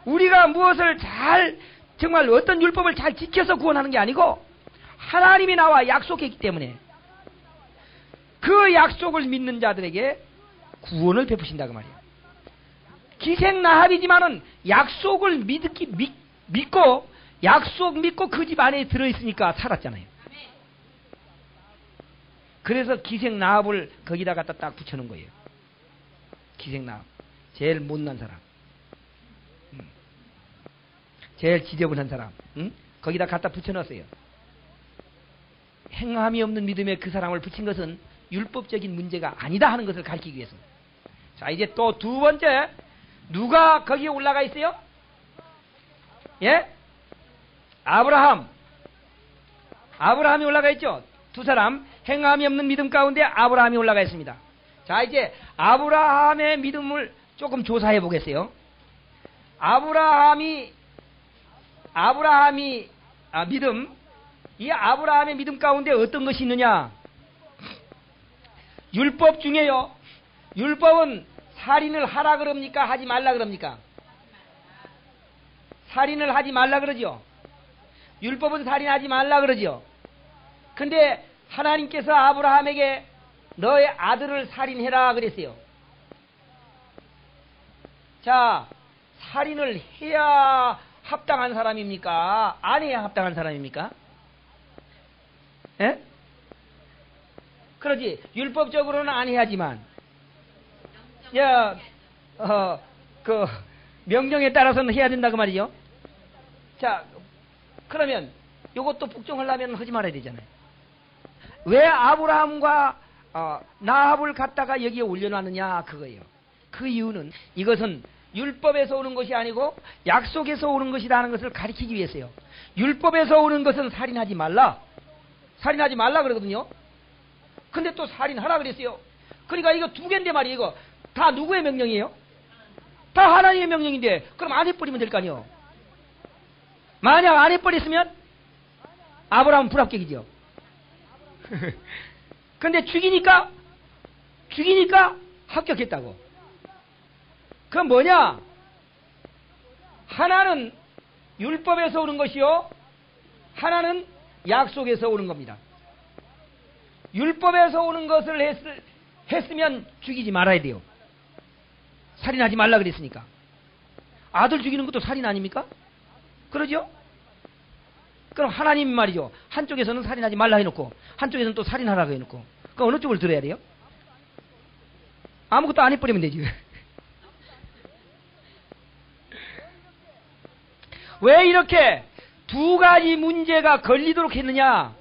우리가 무엇을 정말 어떤 율법을 잘 지켜서 구원하는 게 아니고, 하나님이 나와 약속했기 때문에 그 약속을 믿는 자들에게 구원을 베푸신다 그 말이에요. 기생나합이지만은 약속을 믿고 약속 믿고 그 집 안에 들어있으니까 살았잖아요. 그래서 기생나합을 거기다 갖다 딱 붙여놓은 거예요. 기생나합, 제일 못난 사람, 제일 지저분한 사람, 거기다 갖다 붙여놨어요. 행함이 없는 믿음에 그 사람을 붙인 것은 율법적인 문제가 아니다 하는 것을 가르치기 위해서. 자, 이제 또 두 번째, 누가 거기에 올라가 있어요? 예? 아브라함이 올라가 있죠. 두 사람, 행함이 없는 믿음 가운데 아브라함이 올라가 있습니다. 자, 이제 아브라함의 믿음을 조금 조사해 보겠어요. 믿음, 이 아브라함의 믿음 가운데 어떤 것이 있느냐? 율법 중에요. 율법은 살인을 하라 그럽니까? 하지 말라 그럽니까? 살인을 하지 말라 그러죠. 율법은 살인하지 말라 그러죠. 근데 하나님께서 아브라함에게 너의 아들을 살인해라 그랬어요. 자, 살인을 해야 합당한 사람입니까? 안 해야 합당한 사람입니까? 예? 그러지. 율법적으로는 안 해야지만, 명령에 따라서는 해야 된다 그 말이죠. 자, 그러면 이것도 복종하려면 하지 말아야 되잖아요. 왜 아브라함과 나합을 갖다가 여기에 올려놨느냐 그거예요. 그 이유는 이것은 율법에서 오는 것이 아니고 약속에서 오는 것이라는 것을 가리키기 위해서요. 율법에서 오는 것은 살인하지 말라 그러거든요. 근데 또 살인하라 그랬어요. 그러니까 이거 두 개인데 말이에요. 이거 다 누구의 명령이에요? 다 하나님의 명령인데 그럼 안 해버리면 될 거 아니에요. 만약 안 해버렸으면 아브라함은 불합격이죠. 근데 죽이니까 합격했다고. 그건 뭐냐? 하나는 율법에서 오는 것이요, 하나는 약속에서 오는 겁니다. 율법에서 오는 것을 했으면 죽이지 말아야 돼요. 살인하지 말라 그랬으니까. 아들 죽이는 것도 살인 아닙니까? 그러죠? 그럼 하나님 말이죠. 한쪽에서는 살인하지 말라 해놓고 한쪽에서는 또 살인하라고 해놓고, 그럼 어느 쪽을 들어야 돼요? 아무것도 안 해버리면 되지. 왜 이렇게 두 가지 문제가 걸리도록 했느냐?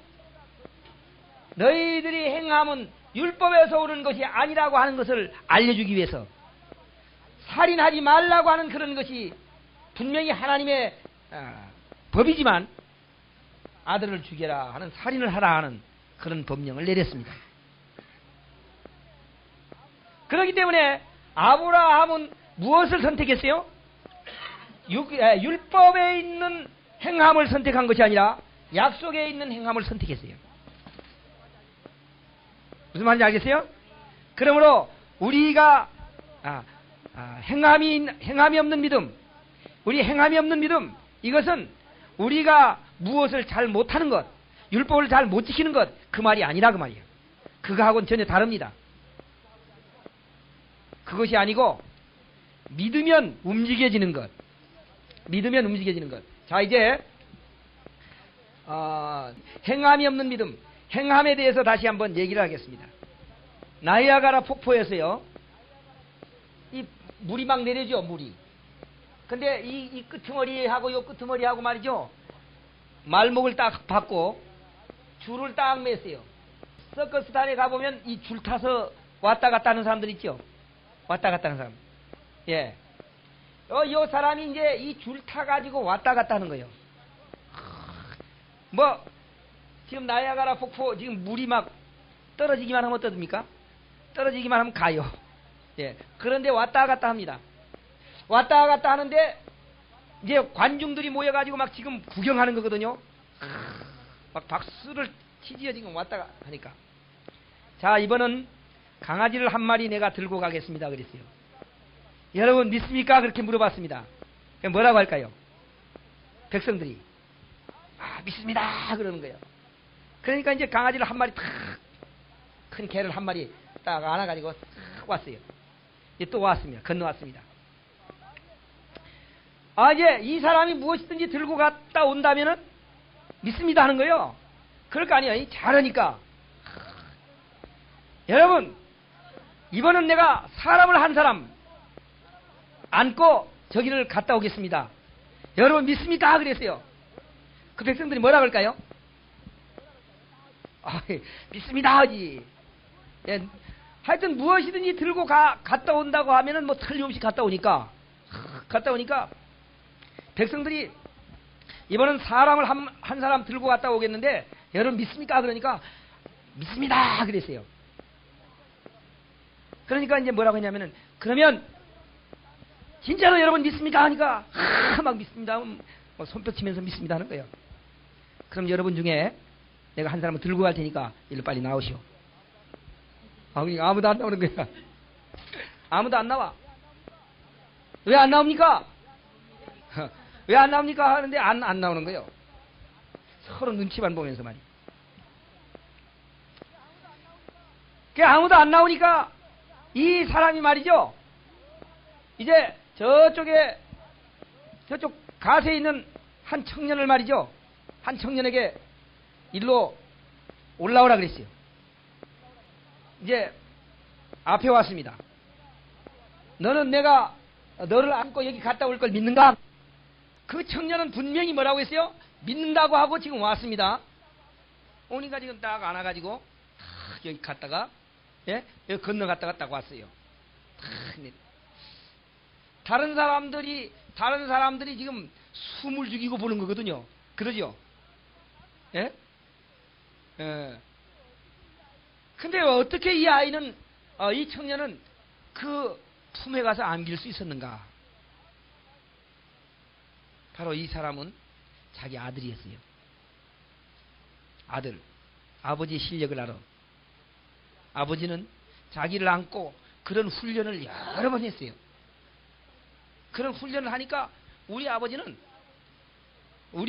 너희들이 행함은 율법에서 오는 것이 아니라고 하는 것을 알려주기 위해서. 살인하지 말라고 하는 그런 것이 분명히 하나님의 법이지만 아들을 죽여라 하는, 살인을 하라 하는 그런 법령을 내렸습니다. 그렇기 때문에 아브라함은 무엇을 선택했어요? 율법에 있는 행함을 선택한 것이 아니라 약속에 있는 행함을 선택했어요. 무슨 말인지 알겠어요? 그러므로 우리가 행함이 없는 믿음, 우리 행함이 없는 믿음, 이것은 우리가 무엇을 잘 못하는 것, 율법을 잘 못 지키는 것, 그 말이 아니라 그 말이에요. 그거하고는 전혀 다릅니다. 그것이 아니고 믿으면 움직여지는 것, 믿으면 움직여지는 것. 자, 이제 행함이 없는 믿음, 행함에 대해서 다시 한번 얘기를 하겠습니다. 나이아가라 폭포에서요, 이 물이 막 내려죠, 물이. 근데 이 끄트머리하고 요 끄트머리하고 말이죠, 말목을 딱 받고 줄을 딱 맸어요. 서커스단에 가보면 이 줄 타서 왔다 갔다 하는 사람들 있죠. 왔다 갔다 하는 사람. 예. 요 사람이 이제 이 줄 타가지고 왔다 갔다 하는 거예요. 지금 나이아가라 폭포, 지금 물이 막 떨어지기만 하면 어떻습니까? 떨어지기만 하면 가요. 예. 그런데 왔다 갔다 합니다. 왔다 갔다 하는데, 이제 관중들이 모여가지고 막 지금 구경하는 거거든요. 막 박수를 치지요, 지금 왔다 하니까. 자, 이번은 강아지를 한 마리 내가 들고 가겠습니다. 그랬어요. 여러분 믿습니까? 그렇게 물어봤습니다. 뭐라고 할까요? 백성들이 믿습니다 그러는 거예요. 그러니까 이제 강아지를 한 마리 탁, 큰 개를 한 마리 딱 안아가지고 탁 왔어요. 이제 또 왔습니다. 건너왔습니다. 이제 이 사람이 무엇이든지 들고 갔다 온다면은 믿습니다 하는 거예요. 그럴 거 아니에요. 잘하니까. 여러분, 이번은 내가 사람을 한 사람 안고 저기를 갔다 오겠습니다. 여러분 믿습니까? 그랬어요. 그 백성들이 뭐라 그럴까요? 믿습니다 하지. 예, 하여튼 무엇이든지 들고 갔다 온다고 하면은 뭐 틀림없이 갔다 오니까 백성들이 이번은 사람을 한 사람 들고 갔다 오겠는데 여러분 믿습니까? 그러니까 믿습니다 그랬어요. 그러니까 이제 뭐라고 했냐면은 그러면 진짜로 여러분 믿습니까? 하니까 막 믿습니다. 뭐 손뼉 치면서 믿습니다 하는 거예요. 그럼 여러분 중에 내가 한 사람을 들고 갈 테니까 일로 빨리 나오시오. 그러니까 아무도 안 나오는 거야. 아무도 안 나와. 왜 안 나옵니까? 왜 안 나옵니까? 하는데 안 나오는 거예요. 서로 눈치만 보면서 말이야. 아무도 안 나오니까 이 사람이 말이죠. 이제 저쪽 갓에 있는 한 청년을 말이죠. 한 청년에게 일로 올라오라 그랬어요. 이제 앞에 왔습니다. 너는 내가 너를 안고 여기 갔다 올 걸 믿는가? 그 청년은 분명히 뭐라고 했어요? 믿는다고 하고 지금 왔습니다. 오니까 지금 딱 안아가지고 여기 갔다가 여기 건너갔다가 딱 왔어요. 다른 사람들이 지금 숨을 죽이고 보는 거거든요. 그러죠? 예? 근데 어떻게 이 아이는, 이 청년은 그 품에 가서 안길 수 있었는가? 바로 이 사람은 자기 아들이었어요. 아들. 아버지의 실력을 알아. 아버지는 자기를 안고 그런 훈련을 여러 번 했어요. 그런 훈련을 하니까 우리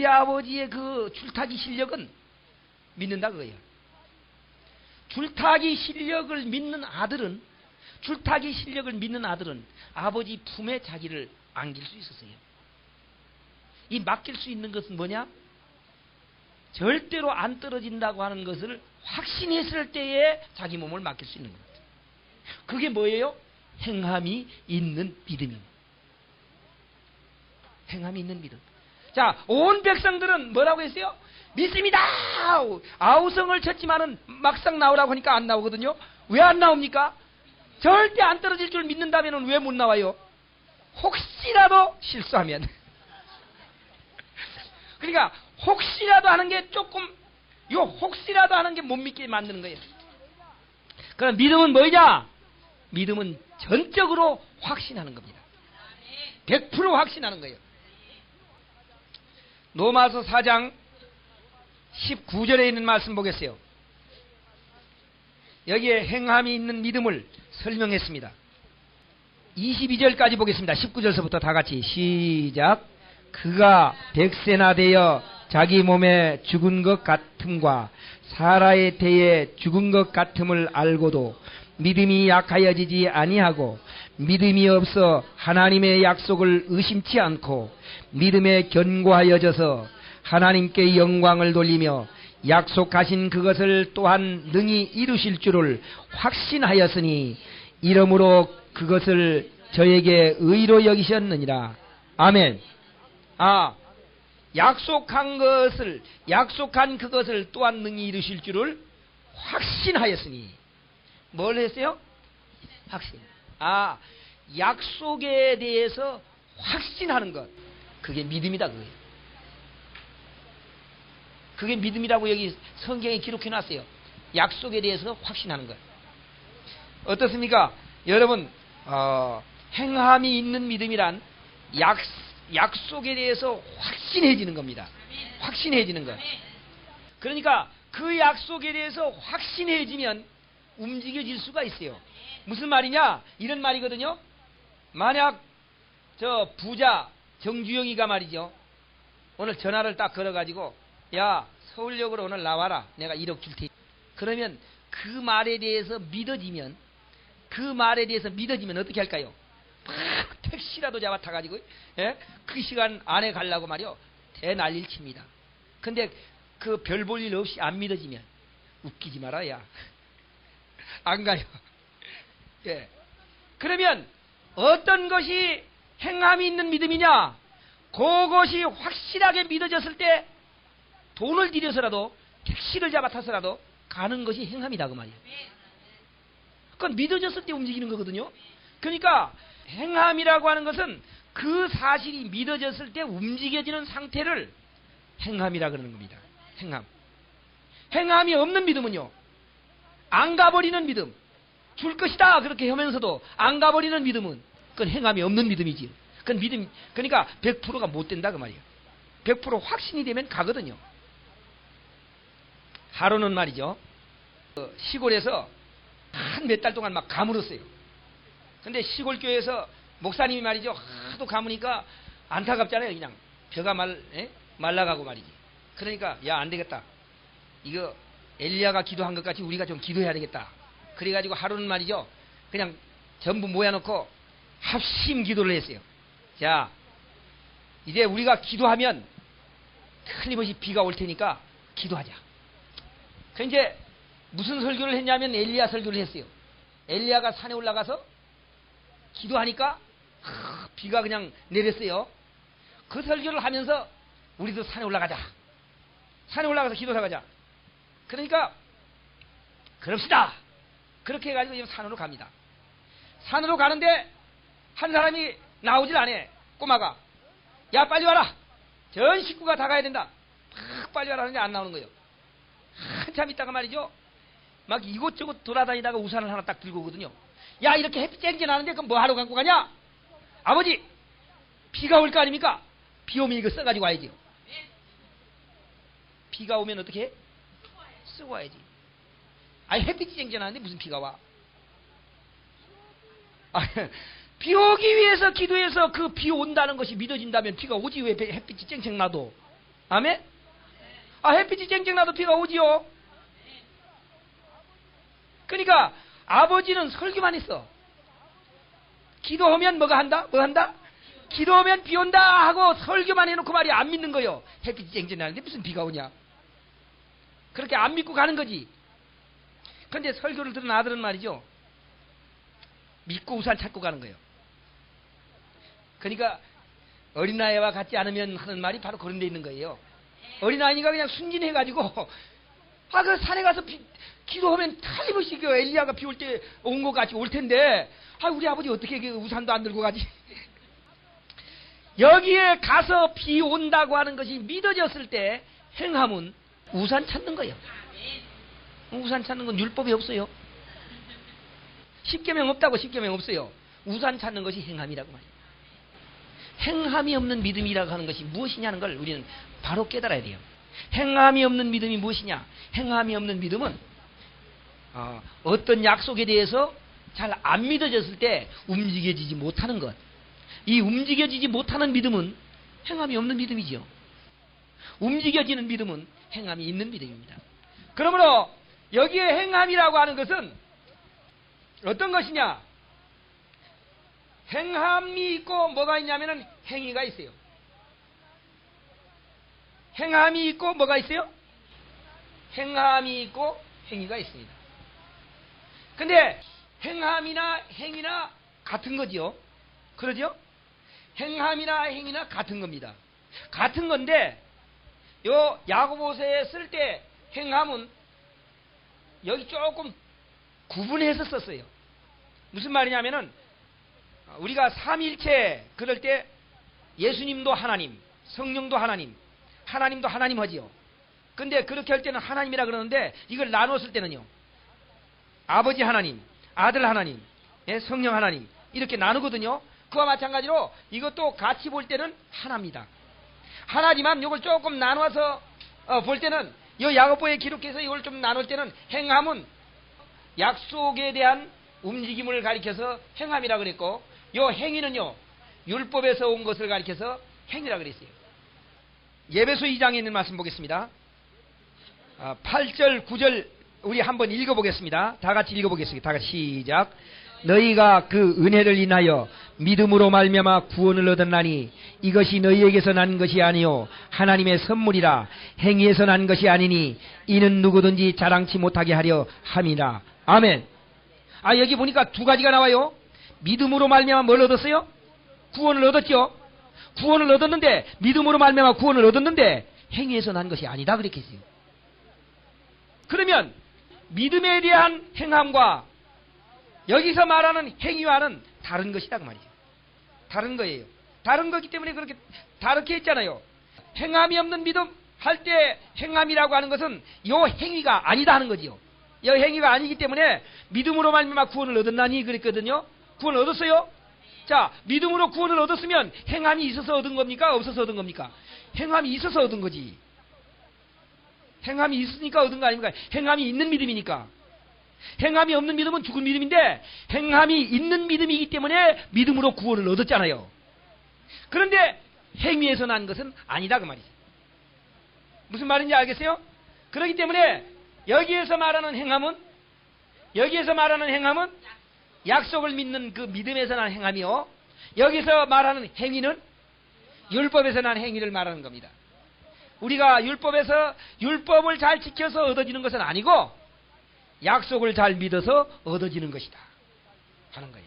아버지의 그 줄타기 실력은 믿는다 그거예요. 줄타기 실력을 믿는 아들은 아버지 품에 자기를 안길 수 있었어요. 이 맡길 수 있는 것은 뭐냐? 절대로 안 떨어진다고 하는 것을 확신했을 때에 자기 몸을 맡길 수 있는 것. 그게 뭐예요? 행함이 있는 믿음입니다. 행함이 있는 믿음. 자, 온 백성들은 뭐라고 했어요? 믿습니다! 아우성을 쳤지만은 막상 나오라고 하니까 안 나오거든요. 왜 안 나옵니까? 절대 안 떨어질 줄 믿는다면 왜 못 나와요? 혹시라도 실수하면. 그러니까 혹시라도 하는 게 혹시라도 하는 게 못 믿게 만드는 거예요. 그럼 믿음은 뭐냐? 믿음은 전적으로 확신하는 겁니다. 100% 확신하는 거예요. 로마서 4장 19절에 있는 말씀 보겠어요. 여기에 행함이 있는 믿음을 설명했습니다. 22절까지 보겠습니다. 19절서부터 다 같이 시작. 그가 백세나 되어 자기 몸에 죽은 것 같음과 사라에 대해 죽은 것 같음을 알고도 믿음이 약하여지지 아니하고 믿음이 없어 하나님의 약속을 의심치 않고 믿음에 견고하여져서 하나님께 영광을 돌리며 약속하신 그것을 또한 능히 이루실 줄을 확신하였으니 이러므로 그것을 저에게 의로 여기셨느니라. 아멘. 약속한 그것을 또한 능히 이루실 줄을 확신하였으니. 뭘 했어요? 확신. 약속에 대해서 확신하는 것. 그게 믿음이다, 그거예요. 그게 믿음이라고 여기 성경에 기록해 놨어요. 약속에 대해서 확신하는 것. 어떻습니까? 여러분, 행함이 있는 믿음이란 약속에 대해서 확신해지는 겁니다. 확신해지는 것. 그러니까 그 약속에 대해서 확신해지면 움직여질 수가 있어요. 무슨 말이냐? 이런 말이거든요. 만약 저 부자 정주영이가 말이죠. 오늘 전화를 딱 걸어가지고 야 서울역으로 오늘 나와라. 내가 1억 줄 테니. 그러면 그 말에 대해서 믿어지면 어떻게 할까요? 막 택시라도 잡아 타가지고 그 시간 안에 가려고 말이요. 대난리를 칩니다. 근데 그 별 볼 일 없이 안 믿어지면 웃기지 마라 야. 안 가요. 예. 그러면 어떤 것이 행함이 있는 믿음이냐? 그것이 확실하게 믿어졌을 때 돈을 들여서라도 택시를 잡아 타서라도 가는 것이 행함이다 그 말이에요. 그건 믿어졌을 때 움직이는 거거든요. 그러니까 행함이라고 하는 것은 그 사실이 믿어졌을 때 움직여지는 상태를 행함이라 그러는 겁니다. 행함이 없는 믿음은요, 안 가버리는 믿음, 줄 것이다 그렇게 하면서도 안 가버리는 믿음은 그건 행함이 없는 믿음이지요. 그건 믿음, 그러니까 100%가 못 된다 그 말이에요. 100% 확신이 되면 가거든요. 하루는 말이죠, 시골에서 한 몇 달 동안 막 가물었어요. 근데 시골 교회에서 목사님이 말이죠, 하도 가무니까 안타깝잖아요. 그냥 벼가 말라가고 말이지. 그러니까 야 안 되겠다. 이거 엘리야가 기도한 것 같이 우리가 좀 기도해야 되겠다. 그래가지고 하루는 말이죠, 그냥 전부 모여놓고 합심 기도를 했어요. 자, 이제 우리가 기도하면 틀림없이 비가 올 테니까 기도하자. 그 이제 무슨 설교를 했냐면 엘리야 설교를 했어요. 엘리야가 산에 올라가서 기도하니까 비가 그냥 내렸어요. 그 설교를 하면서 우리도 산에 올라가자. 산에 올라가서 기도하러 가자. 그러니까 그럽시다. 그렇게 해가지고 지금 산으로 갑니다. 산으로 가는데 한 사람이 나오질 않아. 꼬마가 야 빨리 와라. 전 식구가 다 가야 된다. 막 빨리 와라 하는데 안 나오는 거예요. 한참 있다가 말이죠, 막 이곳저곳 돌아다니다가 우산을 하나 딱 들고 오거든요. 야 이렇게 햇빛 쨍쨍하는데 그럼 뭐 하러 갖고 가냐? 아버지 비가 올 거 아닙니까? 비 오면 이거 써가지고 와야지요. 비가 오면 어떻게 해? 쓰고 와야지. 아니 햇빛이 쨍쨍하는데 무슨 비가 와? 비 오기 위해서 기도해서 그 비 온다는 것이 믿어진다면 비가 오지. 왜 햇빛이 쨍쨍 나도? 아멘? 햇빛이 쨍쨍 나도 비가 오지요. 그러니까 아버지는 설교만 했어. 기도하면 뭐가 한다? 뭐 한다? 기도하면 비 온다 하고 설교만 해놓고 말이야. 안 믿는 거요. 햇빛이 쨍쨍 나는데 무슨 비가 오냐? 그렇게 안 믿고 가는 거지. 근데 설교를 들은 아들은 말이죠, 믿고 우산 찾고 가는 거예요. 그러니까 어린아이와 같지 않으면 하는 말이 바로 그런 데 있는 거예요. 어린아이니까 그냥 순진해가지고 그 산에 가서 기도하면 틀림없이 그 엘리야가 비 올 때 온 것 같이 올 텐데 우리 아버지 어떻게 그 우산도 안 들고 가지? 여기에 가서 비 온다고 하는 것이 믿어졌을 때 행함은 우산 찾는 거예요. 우산 찾는 건 율법이 없어요. 십계명 없다고. 십계명 없어요. 우산 찾는 것이 행함이라고 말이에요. 행함이 없는 믿음이라고 하는 것이 무엇이냐는 걸 우리는 바로 깨달아야 돼요. 행함이 없는 믿음이 무엇이냐? 행함이 없는 믿음은 어떤 약속에 대해서 잘 안 믿어졌을 때 움직여지지 못하는 것. 이 움직여지지 못하는 믿음은 행함이 없는 믿음이죠. 움직여지는 믿음은 행함이 있는 믿음입니다. 그러므로 여기에 행함이라고 하는 것은 어떤 것이냐? 행함이 있고 뭐가 있냐면은 행위가 있어요. 행함이 있고 뭐가 있어요? 행함이 있고 행위가 있습니다. 근데 행함이나 행위나 같은 거지요. 그러죠? 행함이나 행위나 같은 겁니다. 같은 건데 요 야고보서에 쓸 때 행함은 여기 조금 구분해서 썼어요. 무슨 말이냐면은 우리가 삼위일체 그럴 때 예수님도 하나님, 성령도 하나님, 하나님도 하나님 하지요. 근데 그렇게 할 때는 하나님이라 그러는데 이걸 나눴을 때는요, 아버지 하나님, 아들 하나님, 성령 하나님 이렇게 나누거든요. 그와 마찬가지로 이것도 같이 볼 때는 하나입니다. 하나지만 이걸 조금 나눠서 볼 때는 이 야고보에 기록해서 이걸 좀 나눌 때는 행함은 약속에 대한 움직임을 가리켜서 행함이라 그랬고, 요 행위는요, 율법에서 온 것을 가리켜서 행위라 그랬어요. 예배소 2장에 있는 말씀 보겠습니다. 8절, 9절 우리 한번 읽어보겠습니다. 다 같이 읽어보겠습니다. 다 같이 시작. 너희가 그 은혜를 인하여 믿음으로 말미암아 구원을 얻었나니 이것이 너희에게서 난 것이 아니요 하나님의 선물이라. 행위에서 난 것이 아니니 이는 누구든지 자랑치 못하게 하려 함이라. 아멘. 여기 보니까 두 가지가 나와요. 믿음으로 말미암아 뭘 얻었어요? 구원을 얻었죠. 구원을 얻었는데, 믿음으로 말미암아 구원을 얻었는데 행위에서 난 것이 아니다 그랬겠어요. 그러면 믿음에 대한 행함과 여기서 말하는 행위와는 다른 것이다 그 말이죠. 다른 거예요. 다른 거기 때문에 그렇게 다르게 했잖아요. 행함이 없는 믿음 할 때 행함이라고 하는 것은 요 행위가 아니다 하는 거지요. 이 행위가 아니기 때문에 믿음으로 말미암아 구원을 얻었나니 그랬거든요. 구원을 얻었어요. 자, 믿음으로 구원을 얻었으면 행함이 있어서 얻은 겁니까? 없어서 얻은 겁니까? 행함이 있어서 얻은 거지. 행함이 있으니까 얻은 거 아닙니까? 행함이 있는 믿음이니까. 행함이 없는 믿음은 죽은 믿음인데 행함이 있는 믿음이기 때문에 믿음으로 구원을 얻었잖아요. 그런데 행위에서 난 것은 아니다 그 말이죠. 무슨 말인지 알겠어요? 그렇기 때문에 여기에서 말하는 행함은 약속을 믿는 그 믿음에서 난 행함이요, 여기서 말하는 행위는 율법에서 난 행위를 말하는 겁니다. 우리가 율법에서 율법을 잘 지켜서 얻어지는 것은 아니고 약속을 잘 믿어서 얻어지는 것이다 하는 거예요.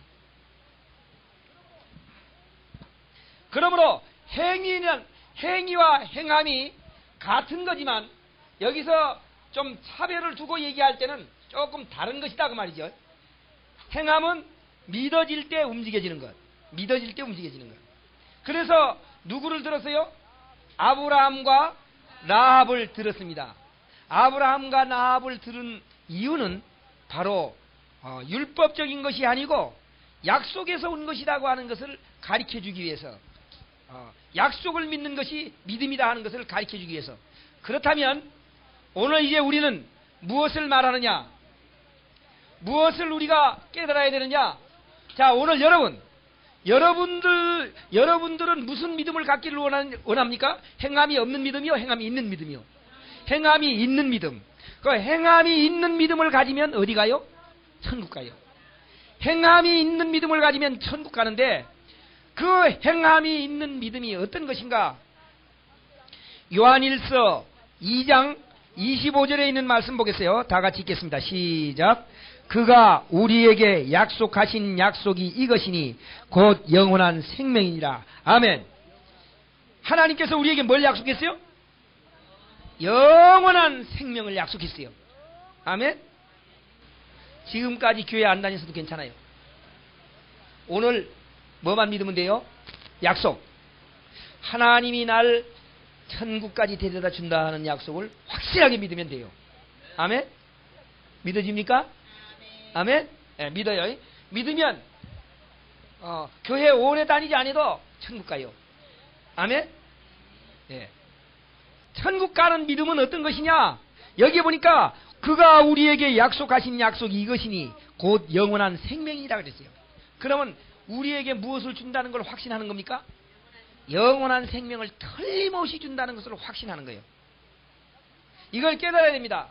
그러므로 행위와 행함이 같은 거지만 여기서 좀 차별을 두고 얘기할 때는 조금 다른 것이다 그 말이죠. 행함은 믿어질 때 움직여지는 것. 믿어질 때 움직여지는 것. 그래서 누구를 들었어요? 아브라함과 라합을 들었습니다. 아브라함과 라합을 들은 이유는 바로 율법적인 것이 아니고 약속에서 온 것이라고 하는 것을 가르쳐주기 위해서, 약속을 믿는 것이 믿음이다 하는 것을 가르쳐주기 위해서. 그렇다면 오늘 이제 우리는 무엇을 말하느냐, 무엇을 우리가 깨달아야 되느냐. 자, 오늘 여러분들은 무슨 믿음을 갖기를 원합니까? 행함이 없는 믿음이요, 행함이 있는 믿음이요? 행함이 있는 믿음. 그 행함이 있는 믿음을 가지면 어디 가요? 천국 가요. 행함이 있는 믿음을 가지면 천국 가는데 그 행함이 있는 믿음이 어떤 것인가? 요한일서 2장 25절에 있는 말씀 보겠어요. 다 같이 읽겠습니다. 시작. 그가 우리에게 약속하신 약속이 이것이니 곧 영원한 생명이니라. 아멘. 하나님께서 우리에게 뭘 약속했어요? 영원한 생명을 약속했어요. 아멘. 지금까지 교회 안 다녔어도 괜찮아요. 오늘 뭐만 믿으면 돼요? 약속. 하나님이 날 천국까지 데려다 준다 하는 약속을 확실하게 믿으면 돼요. 아멘. 믿어집니까? 아멘. 네, 믿어요. 믿으면 교회 오래 다니지 않아도 천국 가요. 아멘. 네. 천국 가는 믿음은 어떤 것이냐? 여기 보니까 그가 우리에게 약속하신 약속이 이것이니 곧 영원한 생명이라 그랬어요. 그러면 우리에게 무엇을 준다는 걸 확신하는 겁니까? 영원한 생명을 틀림없이 준다는 것을 확신하는 거예요. 이걸 깨달아야 됩니다.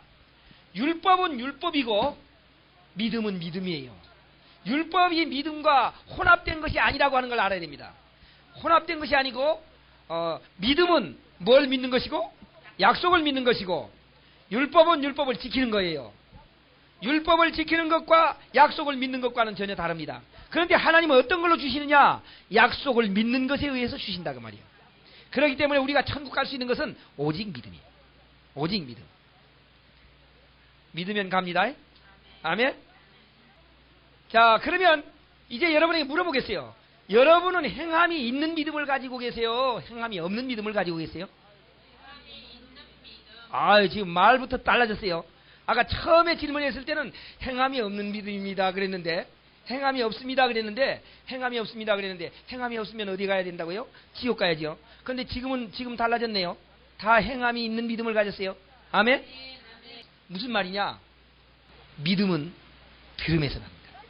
율법은 율법이고 믿음은 믿음이에요. 율법이 믿음과 혼합된 것이 아니라고 하는 걸 알아야 됩니다. 혼합된 것이 아니고 믿음은 뭘 믿는 것이고 약속을 믿는 것이고 율법은 율법을 지키는 거예요. 율법을 지키는 것과 약속을 믿는 것과는 전혀 다릅니다. 그런데 하나님은 어떤 걸로 주시느냐? 약속을 믿는 것에 의해서 주신다 그 말이에요. 그렇기 때문에 우리가 천국 갈 수 있는 것은 오직 믿음이에요. 오직 믿음. 믿으면 갑니다. 아멘. 자, 그러면 이제 여러분에게 물어보겠어요. 여러분은 행함이 있는 믿음을 가지고 계세요? 행함이 없는 믿음을 가지고 계세요? 지금 말부터 달라졌어요. 아까 처음에 질문했을 때는 행함이 없는 믿음입니다 그랬는데, 행함이 없습니다 그랬는데, 행함이 없으면 어디 가야 된다고요? 지옥 가야죠. 그런데 지금 달라졌네요. 다 행함이 있는 믿음을 가졌어요. 아멘? 무슨 말이냐? 믿음은 들음에서 납니다.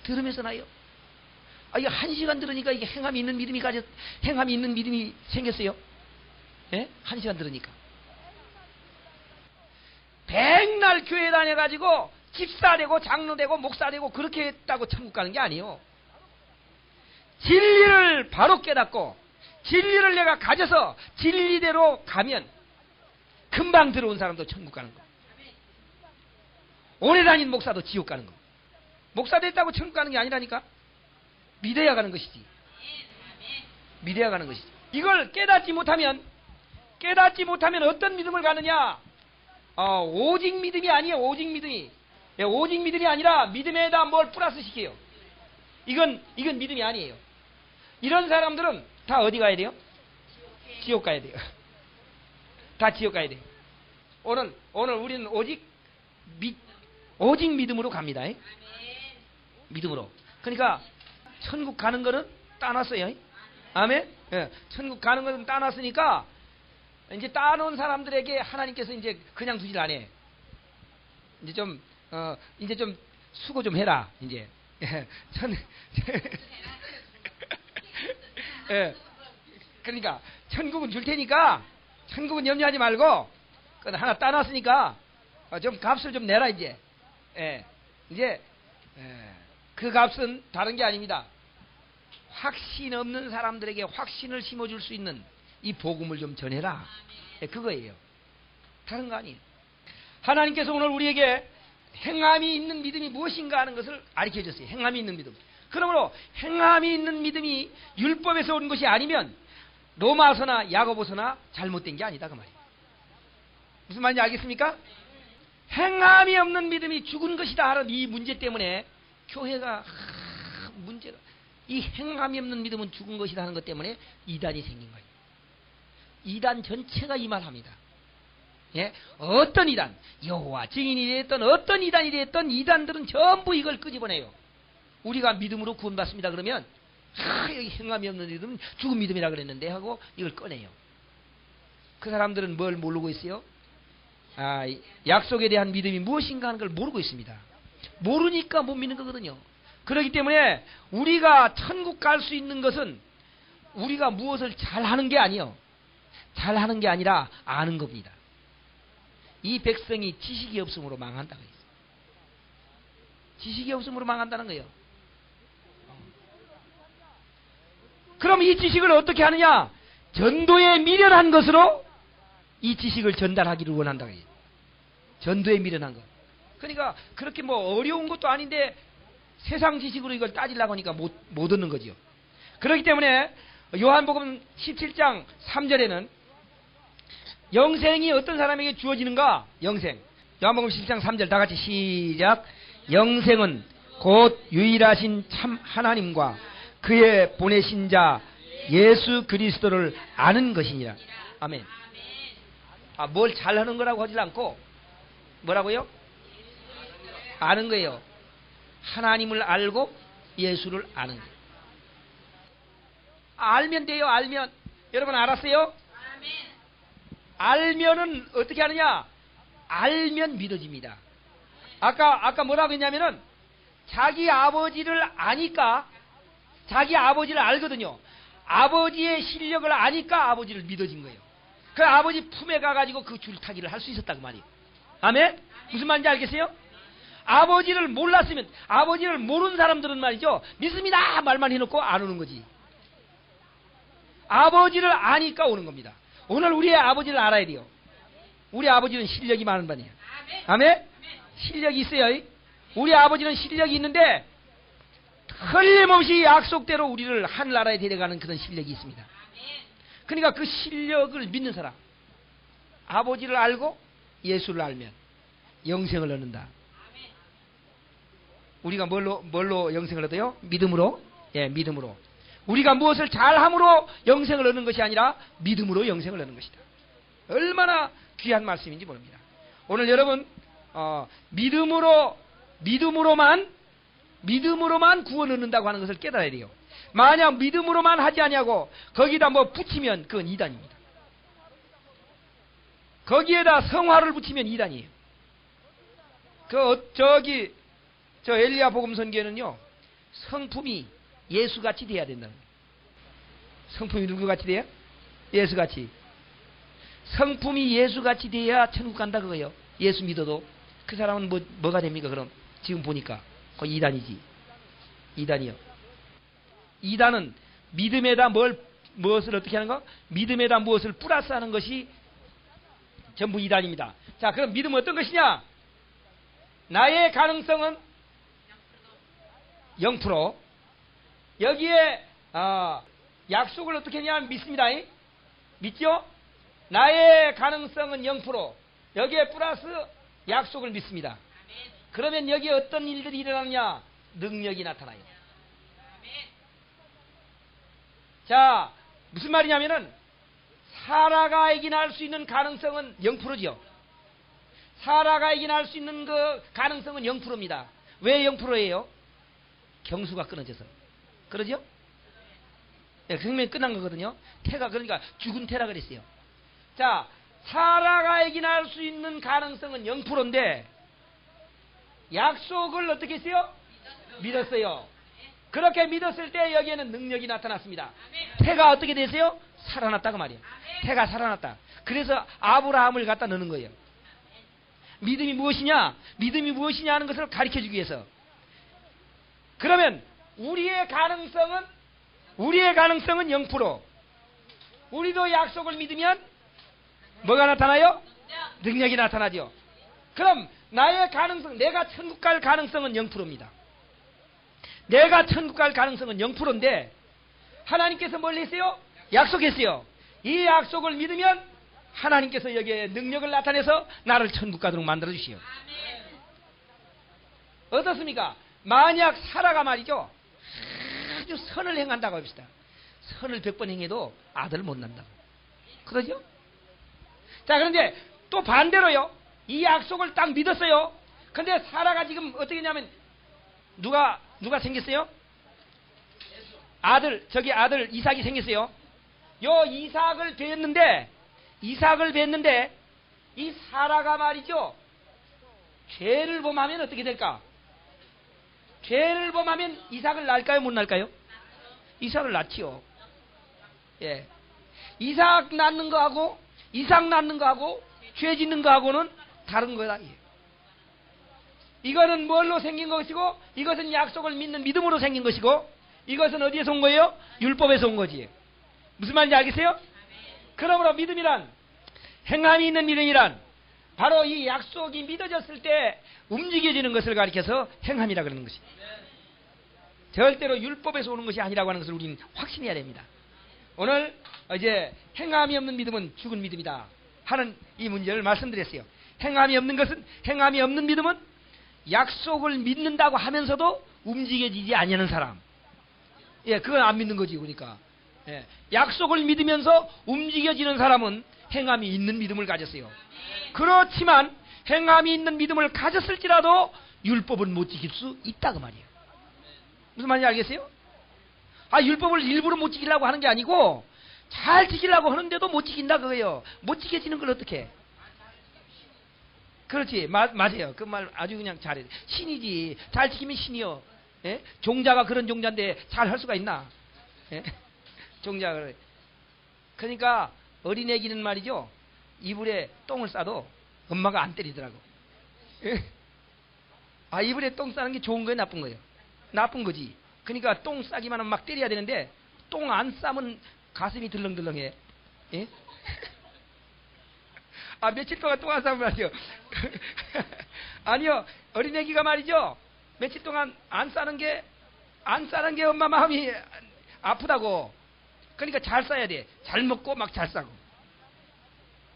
들음에서 나요. 이게 1시간 들으니까 이게 행함이 있는 믿음이 생겼어요. 예? 1시간 들으니까. 백날 교회 다녀가지고 집사 되고 장로 되고 목사 되고 그렇게 했다고 천국 가는 게 아니에요. 진리를 바로 깨닫고 진리를 내가 가져서 진리대로 가면 금방 들어온 사람도 천국 가는 거. 오래 다닌 목사도 지옥 가는 거. 목사 됐다고 천국 가는 게 아니라니까. 믿어야 가는 것이지. 믿어야 가는 것이지. 이걸 깨닫지 못하면 어떤 믿음을 가느냐? 오직 믿음이 아니에요. 오직 믿음이. 예, 오직 믿음이 아니라 믿음에다 뭘 플러스 시켜요. 이건 믿음이 아니에요. 이런 사람들은 다 어디 가야 돼요? 지옥 가야 돼요. 다 지옥 가야 돼요. 오늘 우리는 오직 믿음으로 갑니다. 믿음으로. 그러니까 천국 가는 거는 따놨어요. 아멘. 예, 천국 가는 거는 따놨으니까 이제 따놓은 사람들에게 하나님께서 이제 그냥 두질 않아요. 이제 좀 수고 좀 해라. 이제 예, 그러니까 천국은 줄 테니까 천국은 염려하지 말고 하나 따놨으니까 좀 값을 좀 내라 이제. 그 값은 다른 게 아닙니다. 확신 없는 사람들에게 확신을 심어줄 수 있는 이 복음을 좀 전해라. 그거예요. 다른 거 아니에요. 하나님께서 오늘 우리에게 행함이 있는 믿음이 무엇인가 하는 것을 가르쳐 줬어요. 행함이 있는 믿음. 그러므로 행함이 있는 믿음이 율법에서 온 것이 아니면 로마서나 야고보서나 잘못된 게 아니다 그 말이에요. 무슨 말인지 알겠습니까? 행함이 없는 믿음이 죽은 것이다 하는 이 문제 때문에 교회가 문제가 이 행함이 없는 믿음은 죽은 것이다 하는 것 때문에 이단이 생긴 거예요. 이단 전체가 이 말합니다. 예? 어떤 이단, 여호와 증인이 됐던 어떤 이단이 됐던 이단들은 전부 이걸 끄집어내요. 우리가 믿음으로 구원받습니다 그러면 여기 행함이 없는 믿음은 죽은 믿음이라 그랬는데 하고 이걸 꺼내요. 그 사람들은 뭘 모르고 있어요? 약속에 대한 믿음이 무엇인가 하는 걸 모르고 있습니다. 모르니까 못 믿는 거거든요. 그렇기 때문에 우리가 천국 갈 수 있는 것은 우리가 무엇을 잘하는 게 아니에요. 잘하는 게 아니라 아는 겁니다. 이 백성이 지식이 없음으로 망한다고 했어요. 지식이 없음으로 망한다는 거예요. 그럼 이 지식을 어떻게 하느냐? 전도에 미련한 것으로 이 지식을 전달하기를 원한다고 해요. 전도에 미련한 것. 그러니까 그렇게 뭐 어려운 것도 아닌데 세상 지식으로 이걸 따지려고 하니까 못 얻는 거지요. 그렇기 때문에 요한복음 17장 3절에는 영생이 어떤 사람에게 주어지는가? 영생. 요한복음 17장 3절 다 같이 시작. 영생은 곧 유일하신 참 하나님과 그의 보내신 자 예수 그리스도를 아는 것이니라. 아멘. 뭘 잘하는 거라고 하지 않고 뭐라고요? 아는 거예요. 하나님을 알고 예수를 아는 거예요. 알면 돼요. 알면. 여러분 알았어요? 알면은 어떻게 하느냐? 알면 믿어집니다. 아까 뭐라고 했냐면은 자기 아버지를 아니까 자기 아버지를 알거든요. 아버지의 실력을 아니까 아버지를 믿어진 거예요. 그 아버지 품에 가가지고 그 줄타기를 할 수 있었다고 말이에요. 아멘? 무슨 말인지 알겠어요? 아버지를 몰랐으면 아버지를 모르는 사람들은 말이죠. 믿습니다 말만 해놓고 안 오는 거지. 아버지를 아니까 오는 겁니다. 오늘 우리의 아버지를 알아야 돼요. 우리 아버지는 실력이 많은 분이에요. 아멘? 실력이 있어요. 우리 아버지는 실력이 있는데 틀림없이 약속대로 우리를 하늘나라에 데려가는 그런 실력이 있습니다. 그러니까 그 실력을 믿는 사람, 아버지를 알고 예수를 알면 영생을 얻는다. 우리가 뭘로 영생을 얻어요? 믿음으로. 예, 믿음으로. 우리가 무엇을 잘함으로 영생을 얻는 것이 아니라 믿음으로 영생을 얻는 것이다. 얼마나 귀한 말씀인지 모릅니다. 오늘 여러분 믿음으로만 구원을 얻는다고 하는 것을 깨달아야 돼요. 만약 믿음으로만 하지 아니하고 거기다 뭐 붙이면 그건 이단입니다. 거기에다 성화를 붙이면 이단이에요. 저 엘리야 복음 선교에는요 성품이 예수같이 돼야 된다. 성품이 누구같이 돼요? 예수같이. 성품이 예수같이 돼야 천국 간다 그거예요. 예수 믿어도. 그 사람은 뭐가 됩니까 그럼? 지금 보니까 그 이단이지. 이단이요. 이단은 믿음에다 무엇을 어떻게 하는 거? 믿음에다 무엇을 플러스하는 것이 전부 이단입니다. 자, 그럼 믿음은 어떤 것이냐? 나의 가능성은 0%. 여기에 약속을 어떻게 하냐면 믿습니다. 믿죠? 나의 가능성은 0%. 여기에 플러스 약속을 믿습니다. 그러면 여기에 어떤 일들이 일어나느냐? 능력이 나타나요. 자, 무슨 말이냐면은 사라가 이긴할 수 있는 가능성은 0%죠. 사라가 이긴할 수 있는 그 가능성은 0%입니다. 왜 0%예요? 경수가 끊어져서. 그러죠? 네, 생명이 끝난 거거든요. 태가 그러니까 죽은 태라 그랬어요. 자, 사라가 이긴할 수 있는 가능성은 0%인데 약속을 어떻게 했어요? 믿었어요. 그렇게 믿었을 때 여기에는 능력이 나타났습니다. 태가 어떻게 됐어요? 살아났다고 말이에요. 태가 살아났다. 그래서 아브라함을 갖다 넣는 거예요. 믿음이 무엇이냐? 믿음이 무엇이냐 하는 것을 가르쳐주기 위해서. 그러면 우리의 가능성은 0%. 우리도 약속을 믿으면 뭐가 나타나요? 능력이 나타나죠. 그럼 나의 가능성, 내가 천국 갈 가능성은 0%입니다. 내가 천국 갈 가능성은 0%인데 하나님께서 뭘 했어요? 약속했어요. 이 약속을 믿으면 하나님께서 여기에 능력을 나타내서 나를 천국 가도록 만들어 주시오. 어떻습니까? 만약 사라가 말이죠, 아주 선을 행한다고 합시다. 선을 100번 행해도 아들을 못 낳는다고. 그러죠? 자, 그런데 또 반대로요. 이 약속을 딱 믿었어요. 근데 사라가 지금 어떻게 했냐면 누가 생겼어요? 아들 이삭이 생겼어요. 요 이삭을 뵀는데 이 사라가 말이죠, 죄를 범하면 어떻게 될까? 죄를 범하면 이삭을 낳을까요? 못 낳을까요? 이삭을 낳지요. 예. 이삭 낳는 거하고 죄 짓는 거하고는 다른 거다. 이거는 뭘로 생긴 것이고, 이것은 약속을 믿는 믿음으로 생긴 것이고, 이것은 어디에서 온 거예요? 율법에서 온 거지. 무슨 말인지 알겠어요? 그러므로 믿음이란, 행함이 있는 믿음이란 바로 이 약속이 믿어졌을 때 움직여지는 것을 가리켜서 행함이라 그러는 것입니다. 절대로 율법에서 오는 것이 아니라고 하는 것을 우리는 확신해야 됩니다. 오늘 이제 행함이 없는 믿음은 죽은 믿음이다 하는 이 문제를 말씀드렸어요. 행함이 없는 믿음은 약속을 믿는다고 하면서도 움직여지지 아니하는 사람. 예, 그건 안 믿는 거지. 그러니까 예, 약속을 믿으면서 움직여지는 사람은 행함이 있는 믿음을 가졌어요. 그렇지만 행함이 있는 믿음을 가졌을지라도 율법은 못 지킬 수 있다고 말이에요. 무슨 말인지 알겠어요? 율법을 일부러 못 지키려고 하는 게 아니고 잘 지키려고 하는데도 못 지킨다 그거예요. 못 지켜지는 걸 어떻게 해? 그렇지. 맞아요. 그 말 아주 그냥 잘해. 신이지. 잘 지키면 신이요. 예? 종자가 그런 종자인데 잘 할 수가 있나? 예? 종자가. 그러니까 어린애기는 말이죠, 이불에 똥을 싸도 엄마가 안 때리더라고. 예? 이불에 똥 싸는 게 좋은 거예요, 나쁜 거예요? 나쁜 거지. 그러니까 똥 싸기만 하면 막 때려야 되는데 똥 안 싸면 가슴이 들렁들렁해. 예? 며칠 동안 똥 안 싸면 말이요. 아니요, 어린애기가 말이죠, 며칠 동안 안 싸는 게 엄마 마음이 아프다고. 그러니까 잘 싸야 돼. 잘 먹고 막 잘 싸고.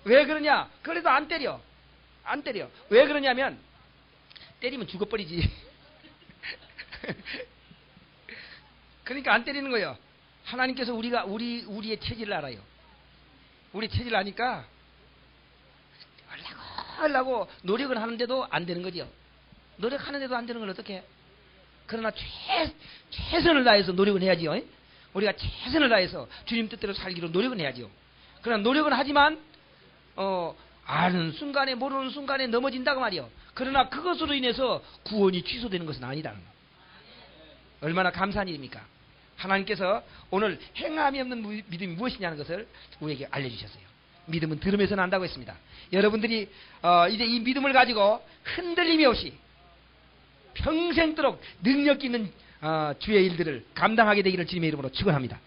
왜 그러냐? 그래도 안 때려. 왜 그러냐면 때리면 죽어버리지. 그러니까 안 때리는 거예요. 하나님께서 우리의 체질을 알아요. 우리 체질을 아니까 하려고 노력을 하는데도 안 되는 거죠. 노력하는데도 안 되는 걸 어떻게 해? 그러나 최선을 다해서 노력은 해야지요. 우리가 최선을 다해서 주님 뜻대로 살기로 노력은 해야죠. 그러나 노력은 하지만 아는 순간에 모르는 순간에 넘어진다고 말이요. 그러나 그것으로 인해서 구원이 취소되는 것은 아니다. 얼마나 감사한 일입니까? 하나님께서 오늘 행함이 없는 믿음이 무엇이냐는 것을 우리에게 알려주셨어요. 믿음은 들음에서 난다고 했습니다. 여러분들이 이제 이 믿음을 가지고 흔들림이 없이 평생도록 능력 있는 주의 일들을 감당하게 되기를 주님의 이름으로 축원합니다.